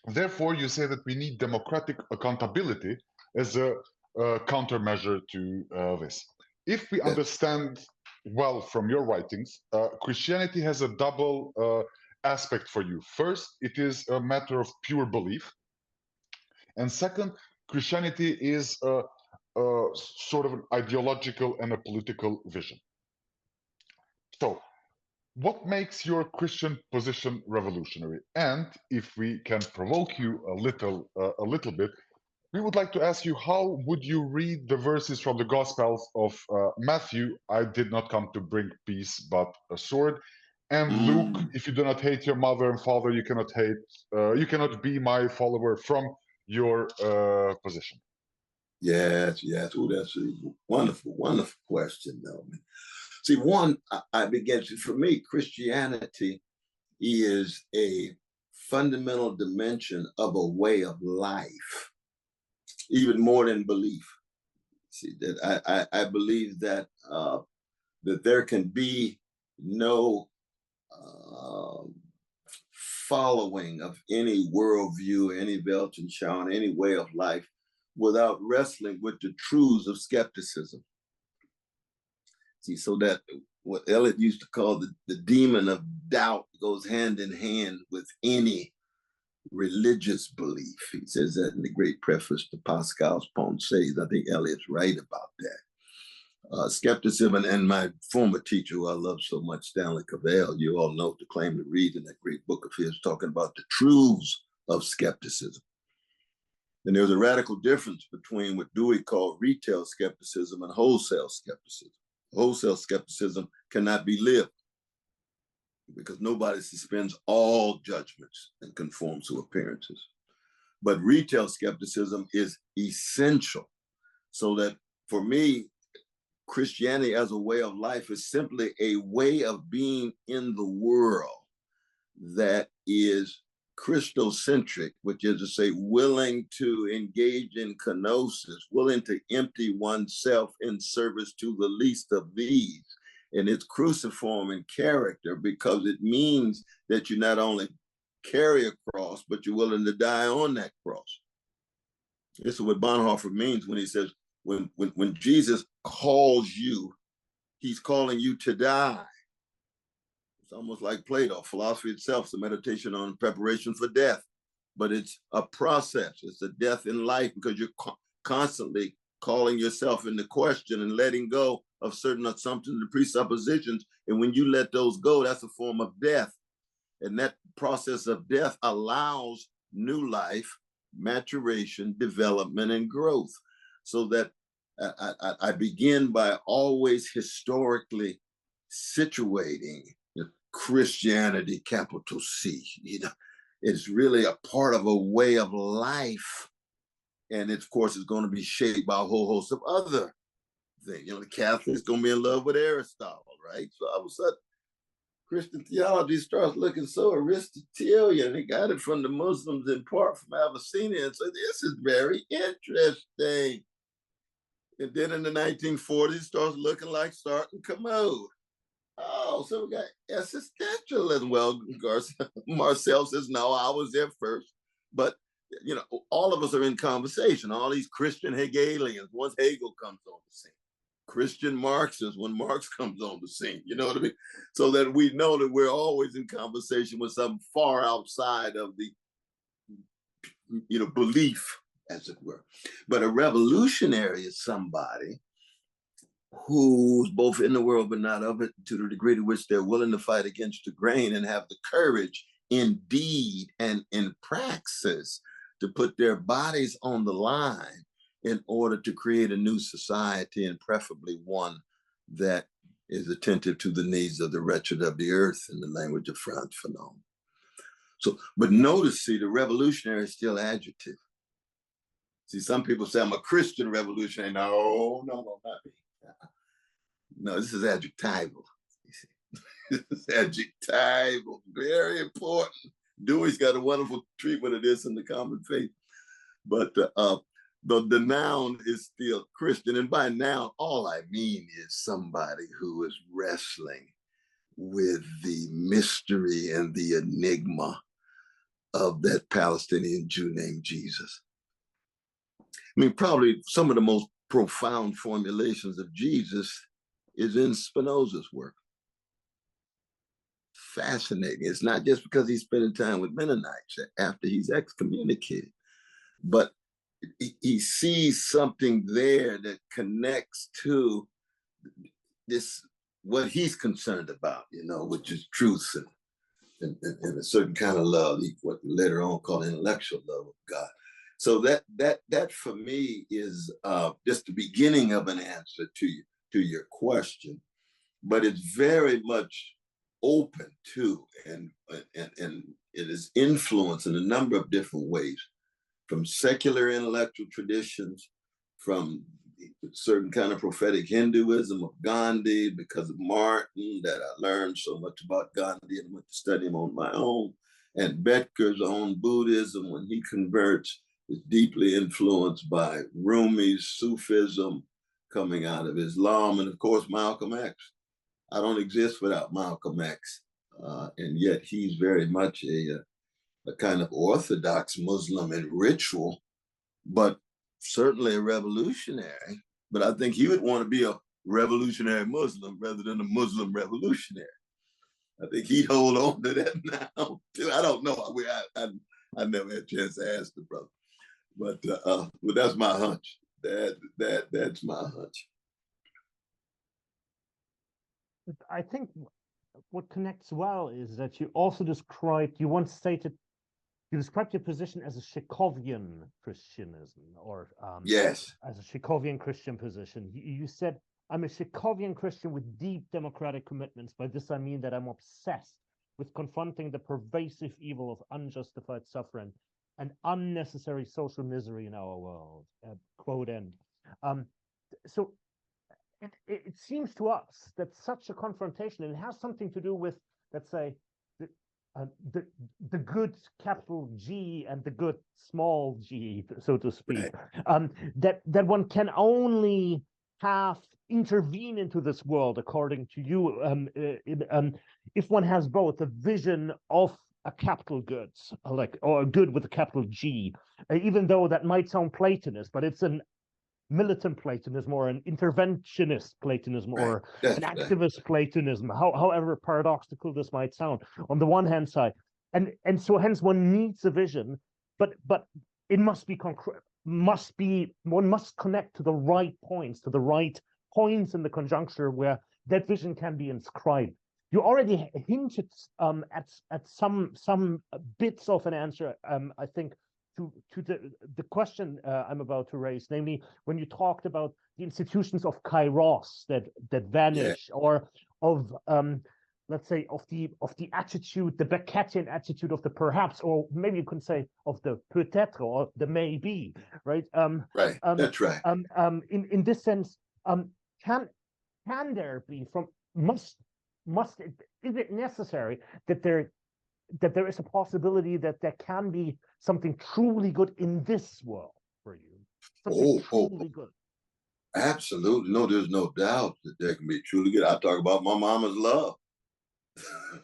Therefore, you say that we need democratic accountability as a countermeasure to this. If we understand well from your writings, Christianity has a double aspect for you. First, it is a matter of pure belief. And second, Christianity is a sort of an ideological and a political vision. So, what makes your Christian position revolutionary? And if we can provoke you a little bit, we would like to ask you, how would you read the verses from the Gospels of Matthew? I did not come to bring peace, but a sword. And Luke, if you do not hate your mother and father, you cannot be my follower from your position. Yes. Oh, that's a wonderful question, though. See, I began to, for me, Christianity is a fundamental dimension of a way of life, even more than belief. See, that I believe that that there can be no following of any worldview, any Weltanschauung, any way of life without wrestling with the truths of skepticism. See, so that what Eliot used to call the demon of doubt goes hand in hand with any religious belief. He says that in the great preface to Pascal's Pensées. I think Eliot's right about that. Skepticism, and my former teacher, who I love so much, Stanley Cavell, you all know the claim to read in that great book of his, talking about the truths of skepticism. And there's a radical difference between what Dewey called retail skepticism and wholesale skepticism. Wholesale skepticism cannot be lived because nobody suspends all judgments and conforms to appearances. But retail skepticism is essential, so that for me, Christianity as a way of life is simply a way of being in the world that is Christocentric, which is to say, willing to engage in kenosis, willing to empty oneself in service to the least of these. And it's cruciform in character because it means that you not only carry a cross, but you're willing to die on that cross. This is what Bonhoeffer means when he says, when Jesus calls you, he's calling you to die. It's almost like Plato. Philosophy itself is a meditation on preparation for death. but it's a process. It's a death in life because you're constantly calling yourself into question and letting go of certain assumptions and presuppositions. And when you let those go, that's a form of death. And that process of death allows new life, maturation, development, and growth. So that I begin by always historically situating Christianity, capital C. It's really a part of a way of life. And it, of course, is going to be shaped by a whole host of other things. The Catholics going to be in love with Aristotle, right? So all of a sudden, Christian theology starts looking so Aristotelian. They got it from the Muslims in part from Abyssinia. And so this is very interesting. And then in the 1940s, it starts looking like starting commode. Oh, so we got existentialism. Well, Marcel says, no, I was there first. But, all of us are in conversation. All these Christian Hegelians, once Hegel comes on the scene. Christian Marxists, when Marx comes on the scene, you know what I mean? So that we know that we're always in conversation with something far outside of the, belief, as it were. But a revolutionary is somebody who's both in the world but not of it, to the degree to which they're willing to fight against the grain and have the courage in deed and in praxis to put their bodies on the line in order to create a new society, and preferably one that is attentive to the needs of the wretched of the earth, in the language of Frantz Fanon. So, but notice, see, the revolutionary is still adjective. See, some people say I'm a Christian revolutionary. No, not me. No, this is adjectival. This is adjectival, very important. Dewey's got a wonderful treatment of this in The Common Faith. But the noun is still Christian. And by noun, all I mean is somebody who is wrestling with the mystery and the enigma of that Palestinian Jew named Jesus. I mean, probably some of the most profound formulations of Jesus is in Spinoza's work. Fascinating. It's not just because he's spending time with Mennonites after he's excommunicated, but he sees something there that connects to this, what he's concerned about, which is truth and a certain kind of love, what later on called intellectual love of God. So that for me is just the beginning of an answer to your question, but it's very much open to, and it is influenced in a number of different ways, from secular intellectual traditions, from certain kind of prophetic Hinduism of Gandhi, because of Martin, that I learned so much about Gandhi and went to study him on my own, and Betker's own Buddhism, when he converts, is deeply influenced by Rumi's Sufism coming out of Islam, and of course Malcolm X. I don't exist without Malcolm X, and yet he's very much a kind of orthodox Muslim in ritual, but certainly a revolutionary. But I think he would want to be a revolutionary Muslim rather than a Muslim revolutionary. I think he'd hold on to that now too. I don't know. I never had a chance to ask the brother, but that's my hunch. That's my hunch. I think what connects well is that you also described, you once stated, you described your position as a Chekhovian Christianism, or yes, as a Chekhovian Christian position. You said, I'm a Chekhovian Christian with deep democratic commitments. By this, I mean that I'm obsessed with confronting the pervasive evil of unjustified suffering and unnecessary social misery in our world. Quote end. So it seems to us that such a confrontation, and it has something to do with, let's say, the good capital G and the good small g, so to speak, right. that one can only have intervene into this world, according to you, if one has both a vision of a capital goods, or a good with a capital G, even though that might sound Platonist, but it's an militant Platonism or an interventionist Platonism, right, or an activist Platonism, however paradoxical this might sound, on the one hand side. And so hence one needs a vision but it must be concrete. One must connect to the right points, in the conjuncture where that vision can be inscribed. You already hinted at some bits of an answer, I think, to the question I'm about to raise, namely when you talked about the institutions of kairos that vanish, or of let's say of the attitude, the Beckettian attitude of the perhaps, or maybe you can say of the peut-être or the maybe, right? Right. That's right. In this sense, can there be is it necessary that there is a possibility that there can be something truly good in this world for you? Something truly good. Absolutely. No, there's no doubt that there can be truly good. I talk about my mama's love.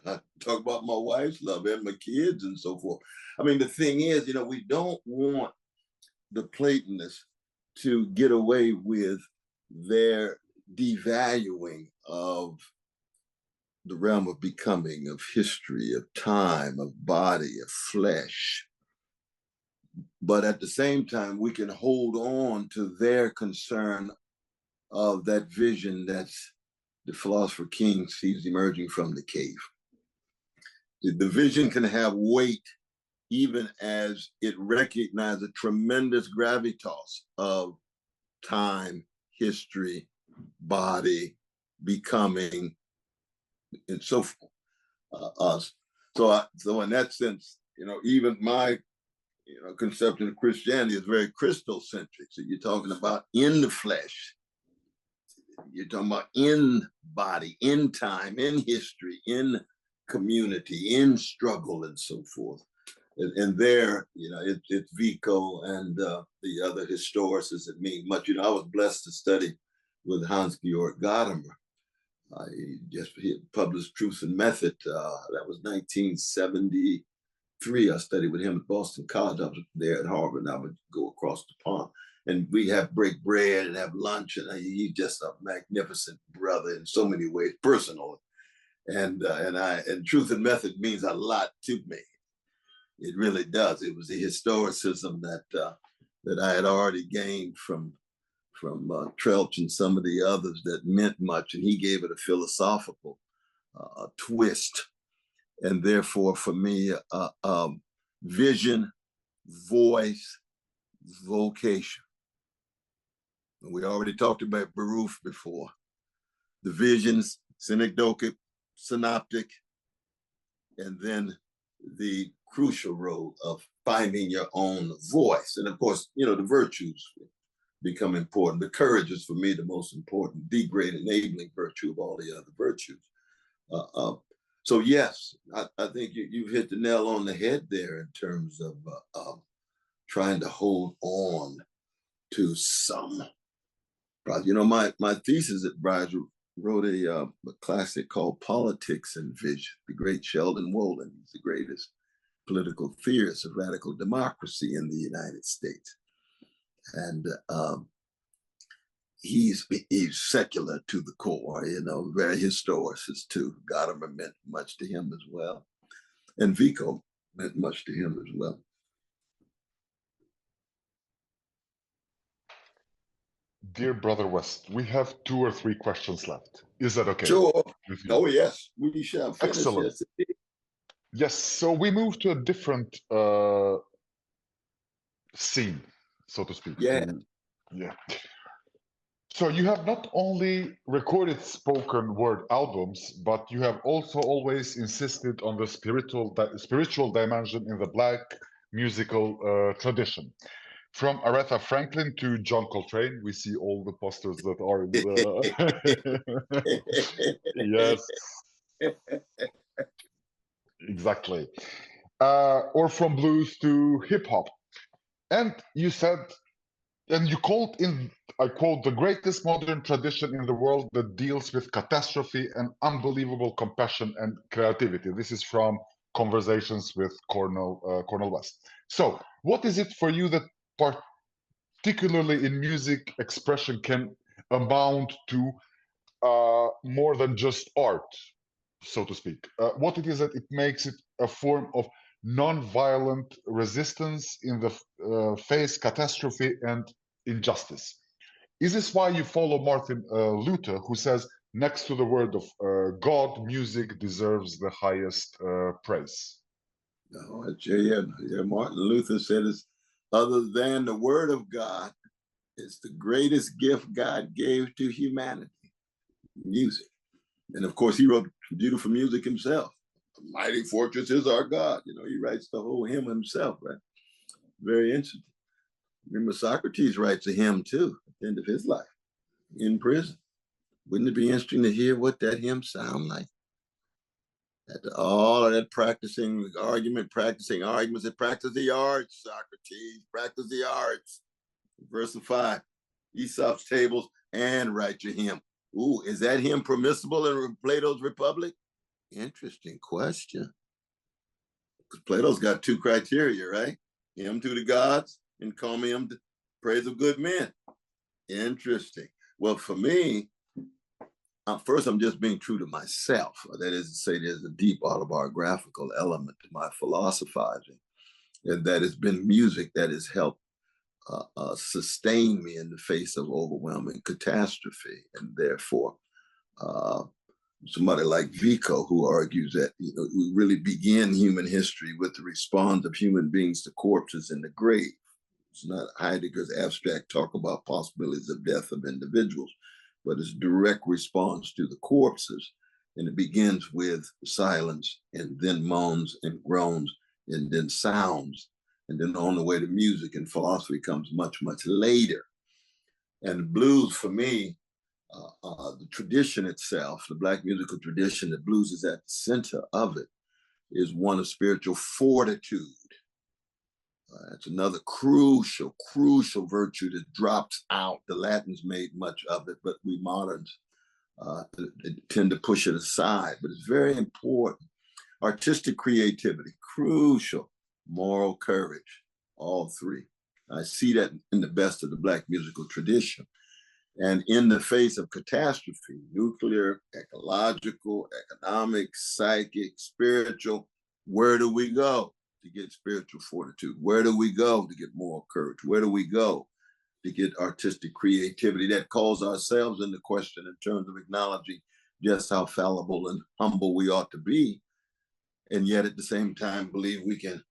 I talk about my wife's love and my kids and so forth. I mean, the thing is, we don't want the Platonists to get away with their devaluing of the realm of becoming, of history, of time, of body, of flesh. But at the same time, we can hold on to their concern of that vision that's the philosopher King sees emerging from the cave. The vision can have weight even as it recognizes a tremendous gravitas of time, history, body, becoming, and so forth. So in that sense, even my conception of Christianity is very Christocentric. So you're talking about in the flesh, you're talking about in body, in time, in history, in community, in struggle, and so forth. And there, it's Vico and the other historicists that mean much. I was blessed to study with Hans-Georg Gadamer. He published Truth and Method. That was 1973. I studied with him at Boston College. I was there at Harvard, and I would go across the pond. And we have break bread and have lunch. And he's just a magnificent brother in so many ways, personally. And Truth and Method means a lot to me. It really does. It was the historicism that I had already gained from Trelch and some of the others that meant much, and he gave it a philosophical twist. And therefore, for me, vision, voice, vocation. And we already talked about Baruch before. The visions, synecdochic, synoptic, and then the crucial role of finding your own voice. And of course, the virtues become important. The courage is, for me, the most important, the great enabling virtue of all the other virtues. So yes, I think you've hit the nail on the head there in terms of trying to hold on to some. My thesis at Bryce wrote a classic called Politics and Vision. The great Sheldon Wolin, he's the greatest political theorist of radical democracy in the United States. And he's secular to the core, very historicist too. Gadamer meant much to him as well. And Vico meant much to him as well. Dear Brother West, we have 2 or 3 questions left. Is that okay? Sure. Oh, yes. We shall finish. Excellent. Yes, so we move to a different scene, so to speak. Yeah. So you have not only recorded spoken word albums, but you have also always insisted on the spiritual dimension in the Black musical tradition. From Aretha Franklin to John Coltrane, we see all the posters that are in the... Yes. Exactly. Or from blues to hip hop. And you said, and you called in, I quote, the greatest modern tradition in the world that deals with catastrophe and unbelievable compassion and creativity. This is from Conversations with Cornel West. So what is it for you that particularly in music expression can amount to more than just art, so to speak? What it is that it makes it a form of non-violent resistance in the face catastrophe and injustice. Is this why you follow Martin Luther, who says, next to the word of God, music deserves the highest praise? No, yeah, Martin Luther said it's other than the word of God, it's the greatest gift God gave to humanity, music. And of course, he wrote beautiful music himself. Mighty fortress is our God. You know, he writes the whole hymn himself, right? Very interesting. Remember, Socrates writes a hymn too at the end of his life in prison. Wouldn't it be interesting to hear what that hymn sound like? After all of that practicing arguments, and practice the arts, Socrates, practice the arts. Verse 5, Aesop's tables and write your hymn. Ooh, is that hymn permissible in Plato's Republic? Interesting question. Because Plato's got two criteria, right? Hymn to the gods and comium to praise of good men. Interesting. Well, for me, first, I'm just being true to myself. That is to say, there's a deep autobiographical element to my philosophizing, and that has been music that has helped sustain me in the face of overwhelming catastrophe. And therefore, somebody like Vico, who argues that we really begin human history with the response of human beings to corpses in the grave. It's not Heidegger's abstract talk about possibilities of death of individuals, but it's direct response to the corpses. And it begins with silence, and then moans and groans, and then sounds. And then on the way to music and philosophy comes much, much later. And the blues, for me, the tradition itself, the Black musical tradition, the blues is at the center of it, is one of spiritual fortitude. It's another crucial virtue that drops out. The Latins made much of it, but we moderns tend to push it aside. But it's very important. Artistic creativity, crucial. Moral courage, all three. I see that in the best of the Black musical tradition. And in the face of catastrophe, nuclear, ecological, economic, psychic, spiritual, where do we go to get spiritual fortitude? Where do we go to get moral courage? Where do we go to get artistic creativity that calls ourselves into question in terms of acknowledging just how fallible and humble we ought to be, and yet at the same time believe we can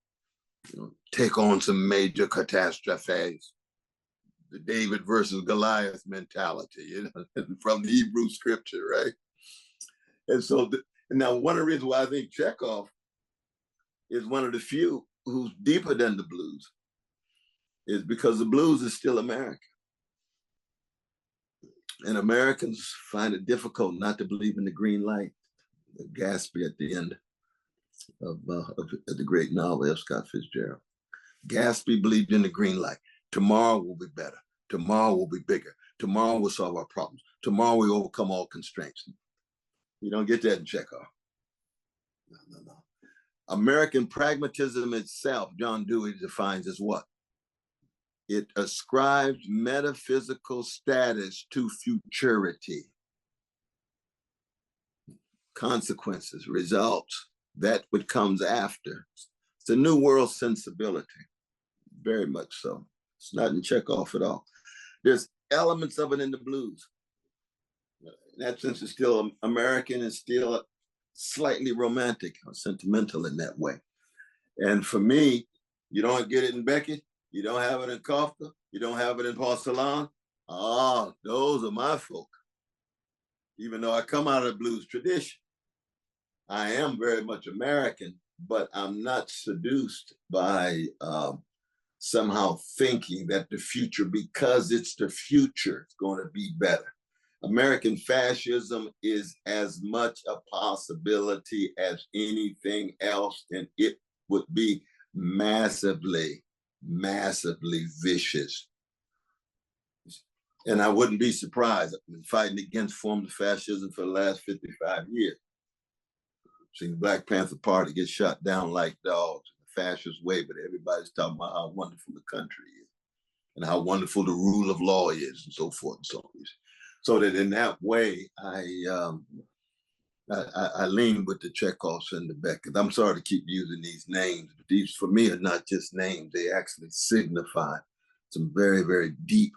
take on some major catastrophes? The David versus Goliath mentality, from the Hebrew scripture, right? And so, now one of the reasons why I think Chekhov is one of the few who's deeper than the blues is because the blues is still American. And Americans find it difficult not to believe in the green light. Gatsby at the end of the great novel of Scott Fitzgerald. Gatsby believed in the green light. Tomorrow will be better. Tomorrow will be bigger. Tomorrow will solve our problems. Tomorrow we overcome all constraints. You don't get that in Chekhov. No. American pragmatism itself, John Dewey defines as what? It ascribes metaphysical status to futurity. Consequences, results, that what comes after. It's a new world sensibility, very much so. It's not in Chekhov at all. There's elements of it in the blues. In that sense, it's still American and still slightly romantic or sentimental in that way. And for me, you don't get it in Beckett, you don't have it in Kafka, you don't have it in Porcelain. Those are my folk. Even though I come out of the blues tradition, I am very much American, but I'm not seduced by somehow thinking that the future, because it's the future, it's going to be better. American fascism is as much a possibility as anything else, and it would be massively, massively vicious. And I wouldn't be surprised. I've been fighting against forms of fascism for the last 55 years. Seen the Black Panther Party get shot down like dogs in a fascist way, but everybody's talking about how wonderful the country is and how wonderful the rule of law is and so forth and so on. So that in that way, I lean with the Chekhovs and the Beckett. I'm sorry to keep using these names, but these for me are not just names. They actually signify some very, very deep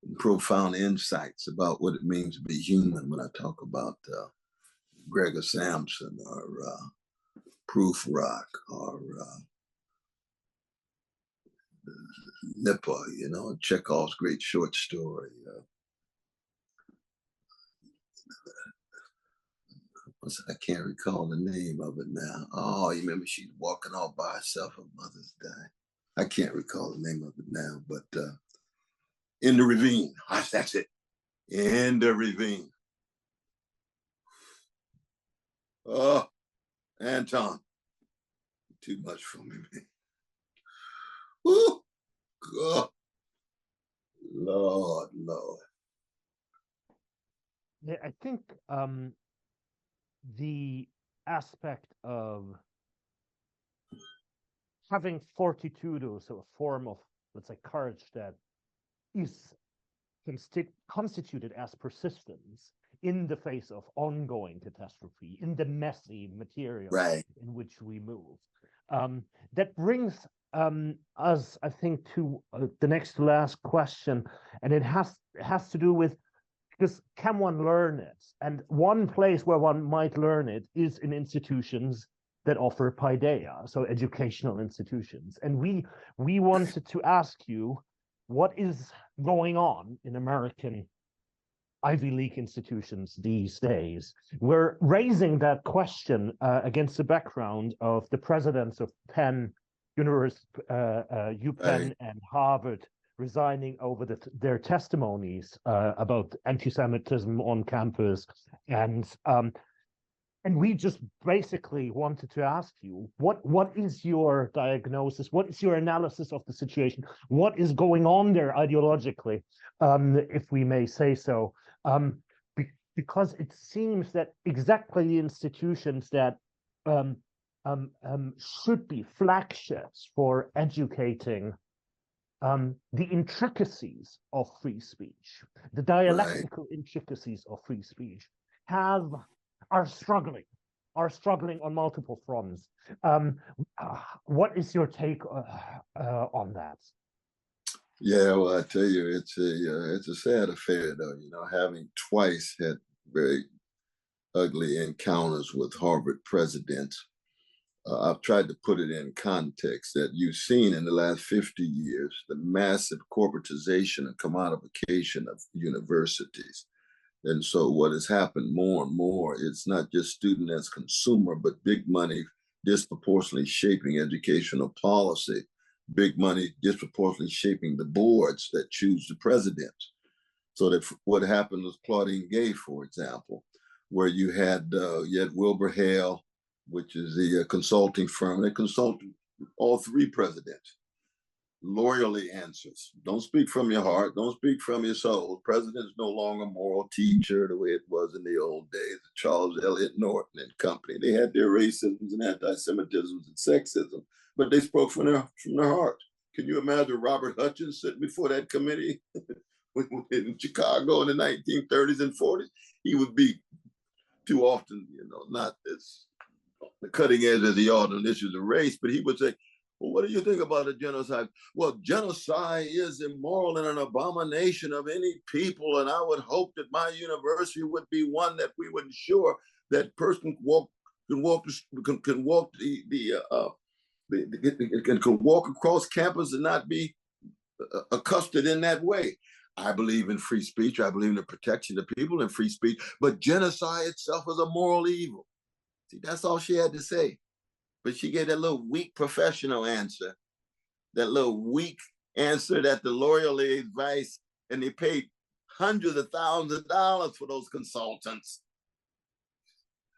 and profound insights about what it means to be human when I talk about Gregor Samson or Proof Rock or Nipper, you know, Chekhov's great short story. I can't recall the name of it now. Oh, you remember she's walking all by herself, her mother's died. I can't recall the name of it now, but In the Ravine. That's it. In the Ravine. Oh, Anton, too much for me, man. Woo, God. Lord. Yeah, I think the aspect of having fortitude, or so a form of, let's say, courage that is constituted as persistence in the face of ongoing catastrophe, in the messy material Right. in which we move. That brings us, I think, to the next to last question, and it has to do with, because can one learn it? And one place where one might learn it is in institutions that offer paideia, so educational institutions. And we wanted to ask you, what is going on in American Ivy League institutions these days? We're raising that question against the background of the presidents of Penn, UPenn, Right. and Harvard resigning over their testimonies about anti-Semitism on campus, and we just basically wanted to ask you, what is your diagnosis? What is your analysis of the situation? What is going on there ideologically, if we may say so? Because it seems that exactly the institutions that should be flagships for educating the intricacies of free speech, the dialectical intricacies of free speech, are struggling on multiple fronts. What is your take on that? Yeah, well, I tell you, it's a sad affair, though. You know, having twice had very ugly encounters with Harvard presidents. I've tried to put it in context that you've seen in the last 50 years the massive corporatization and commodification of universities. And so what has happened more and more, it's not just student as consumer, but big money disproportionately shaping educational policy, big money disproportionately shaping the boards that choose the president. So that what happened with Claudine Gay, for example, where you had Wilbur Hale, which is the consulting firm that consulted all three presidents. Loyally answers. Don't speak from your heart. Don't speak from your soul. The president is no longer a moral teacher the way it was in the old days. Charles Eliot Norton and company. They had their racisms and anti-Semitisms and sexism, but they spoke from their heart. Can you imagine Robert Hutchins sitting before that committee in Chicago in the 1930s and 40s? He would be too often, not as the cutting edge as he ought on issues of race, but he would say, well, what do you think about a genocide? Well, genocide is immoral and an abomination of any people, and I would hope that my university would be one that we would ensure that person can walk across campus and not be accosted in that way. I believe in free speech. I believe in the protection of people and free speech, but genocide itself is a moral evil. See, that's all she had to say. But she gave that little weak professional answer, that little weak answer that the loyalty advice, and they paid hundreds of thousands of dollars for those consultants.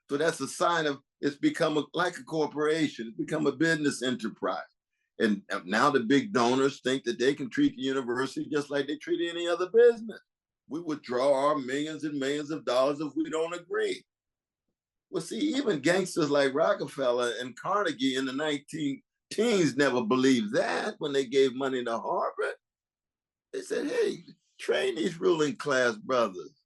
So that's a sign of it's become like a corporation. It's become a business enterprise. And now the big donors think that they can treat the university just like they treat any other business. We withdraw our millions and millions of dollars if we don't agree. Well, see, even gangsters like Rockefeller and Carnegie in the 19-teens never believed that when they gave money to Harvard. They said, hey, train these ruling class brothers.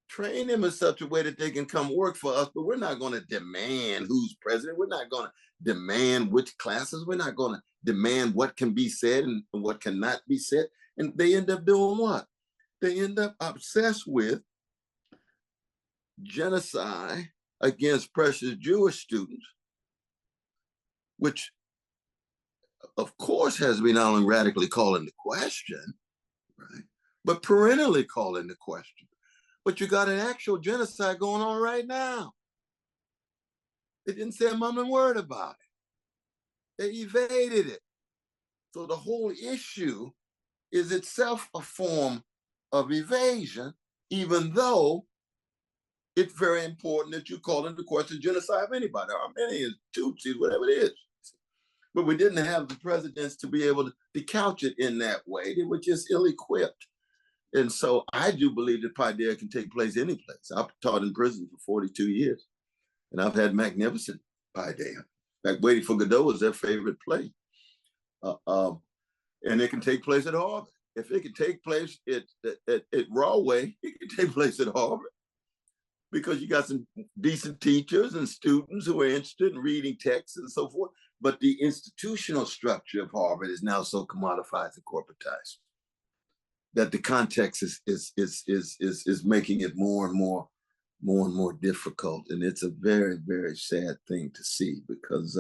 train them in such a way that they can come work for us, but we're not going to demand who's president. We're not going to demand which classes. We're not going to demand what can be said and what cannot be said. And they end up doing what? They end up obsessed with genocide against precious Jewish students, which of course has been not only radically called into question, right, but perennially called into question. But you got an actual genocide going on right now. They didn't say a mumbling word about it. They evaded it. So the whole issue is itself a form of evasion, even though it's very important that you call into question genocide of anybody, Armenians, Tutsis, whatever it is. But we didn't have the presidents to be able to couch it in that way. They were just ill-equipped. And so I do believe that paideia can take place any place. I've taught in prison for 42 years, and I've had magnificent paideia. In fact, Waiting for Godot was their favorite play. And it can take place at Harvard. If it can take place at Rawway, it can take place at Harvard, because you got some decent teachers and students who are interested in reading texts and so forth. But the institutional structure of Harvard is now so commodified and corporatized that the context is making it more and more difficult. And it's a very, very sad thing to see, because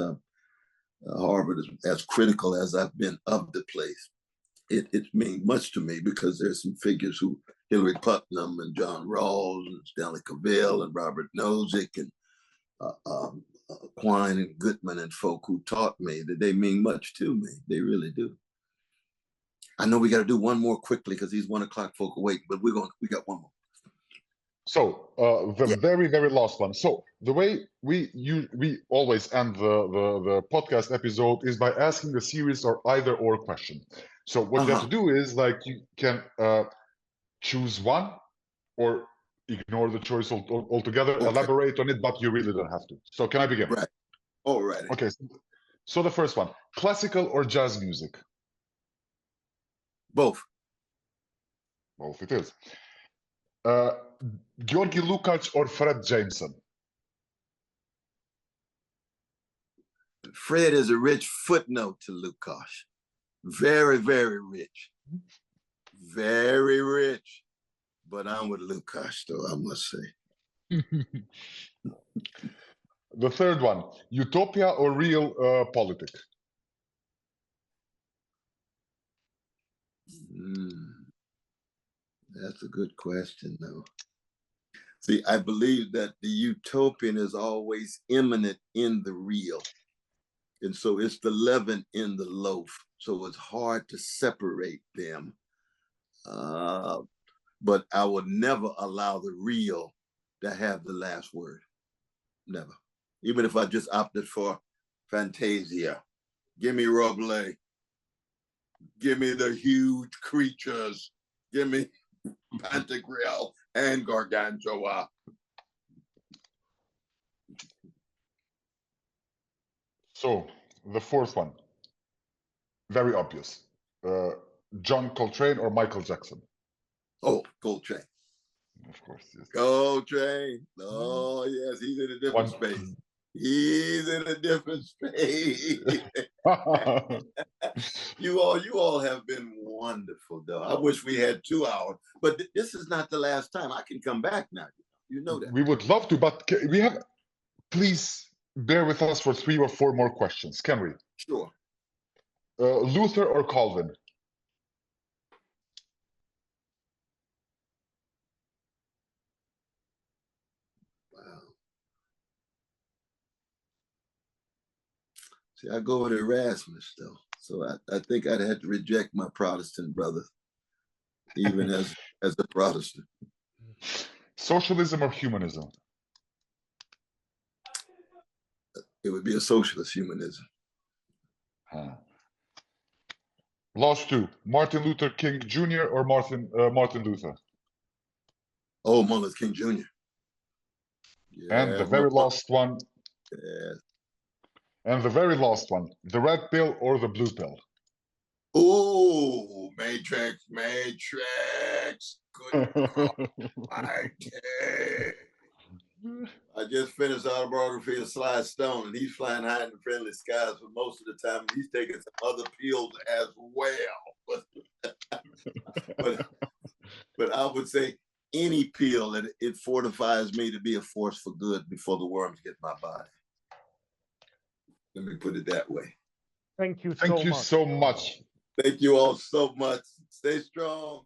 Harvard is as critical as I've been of the place. It means much to me, because there's some figures who, Hillary Putnam and John Rawls and Stanley Cavell and Robert Nozick and Quine and Goodman and folk who taught me that they mean much to me. They really do. I know we got to do one more quickly because these 1 o'clock folk awake, but we got one more. So the very, very last one. So the way we always end the podcast episode is by asking a series or either or question. So what you have to do is, like, you can choose one or ignore the choice altogether, elaborate on it, but you really don't have to. So can I begin? Right. All right. Okay. So the first one, classical or jazz music? Both. Both it is. Georgi Lukács or Fred Jameson? Fred is a rich footnote to Lukács. Very, very rich. Very rich. But I'm with Lukács, though, I must say. The third one, utopia or real politics? That's a good question, though. See, I believe that the utopian is always immanent in the real. And so it's the leaven in the loaf. So it's hard to separate them. But I would never allow the real to have the last word. Never. Even if I just opted for Fantasia. Give me Rabelais. Give me the huge creatures. Give me Pantagruel and Gargantua. So the fourth one, very obvious. John Coltrane or Michael Jackson? Oh, Coltrane. Of course, yes. Coltrane. Oh, yes, he's in a different space. He's in a different space. You all have been wonderful, though. I wish we had 2 hours, but this is not the last time. I can come back now. You know that. We would love to, but we have. Please bear with us for 3 or 4 more questions. Can we? Sure. Luther or Calvin? See, I go with Erasmus, though. So I think I'd have to reject my Protestant brother, even as a Protestant. Socialism or humanism? It would be a socialist humanism. Last 2, Martin Luther King Jr. or Martin Luther? Oh, Martin Luther King Jr. Yeah, and the very last one. Yes. And the very last one, the red pill or the blue pill? Oh, Matrix, Matrix. Good God Almighty. I just finished the autobiography of Sly Stone, and he's flying high in the friendly skies for most of the time. He's taking some other pills as well. But I would say any pill, it fortifies me to be a force for good before the worms get my body. Let me put it that way. Thank you Thank you so much. Thank you all so much. Stay strong.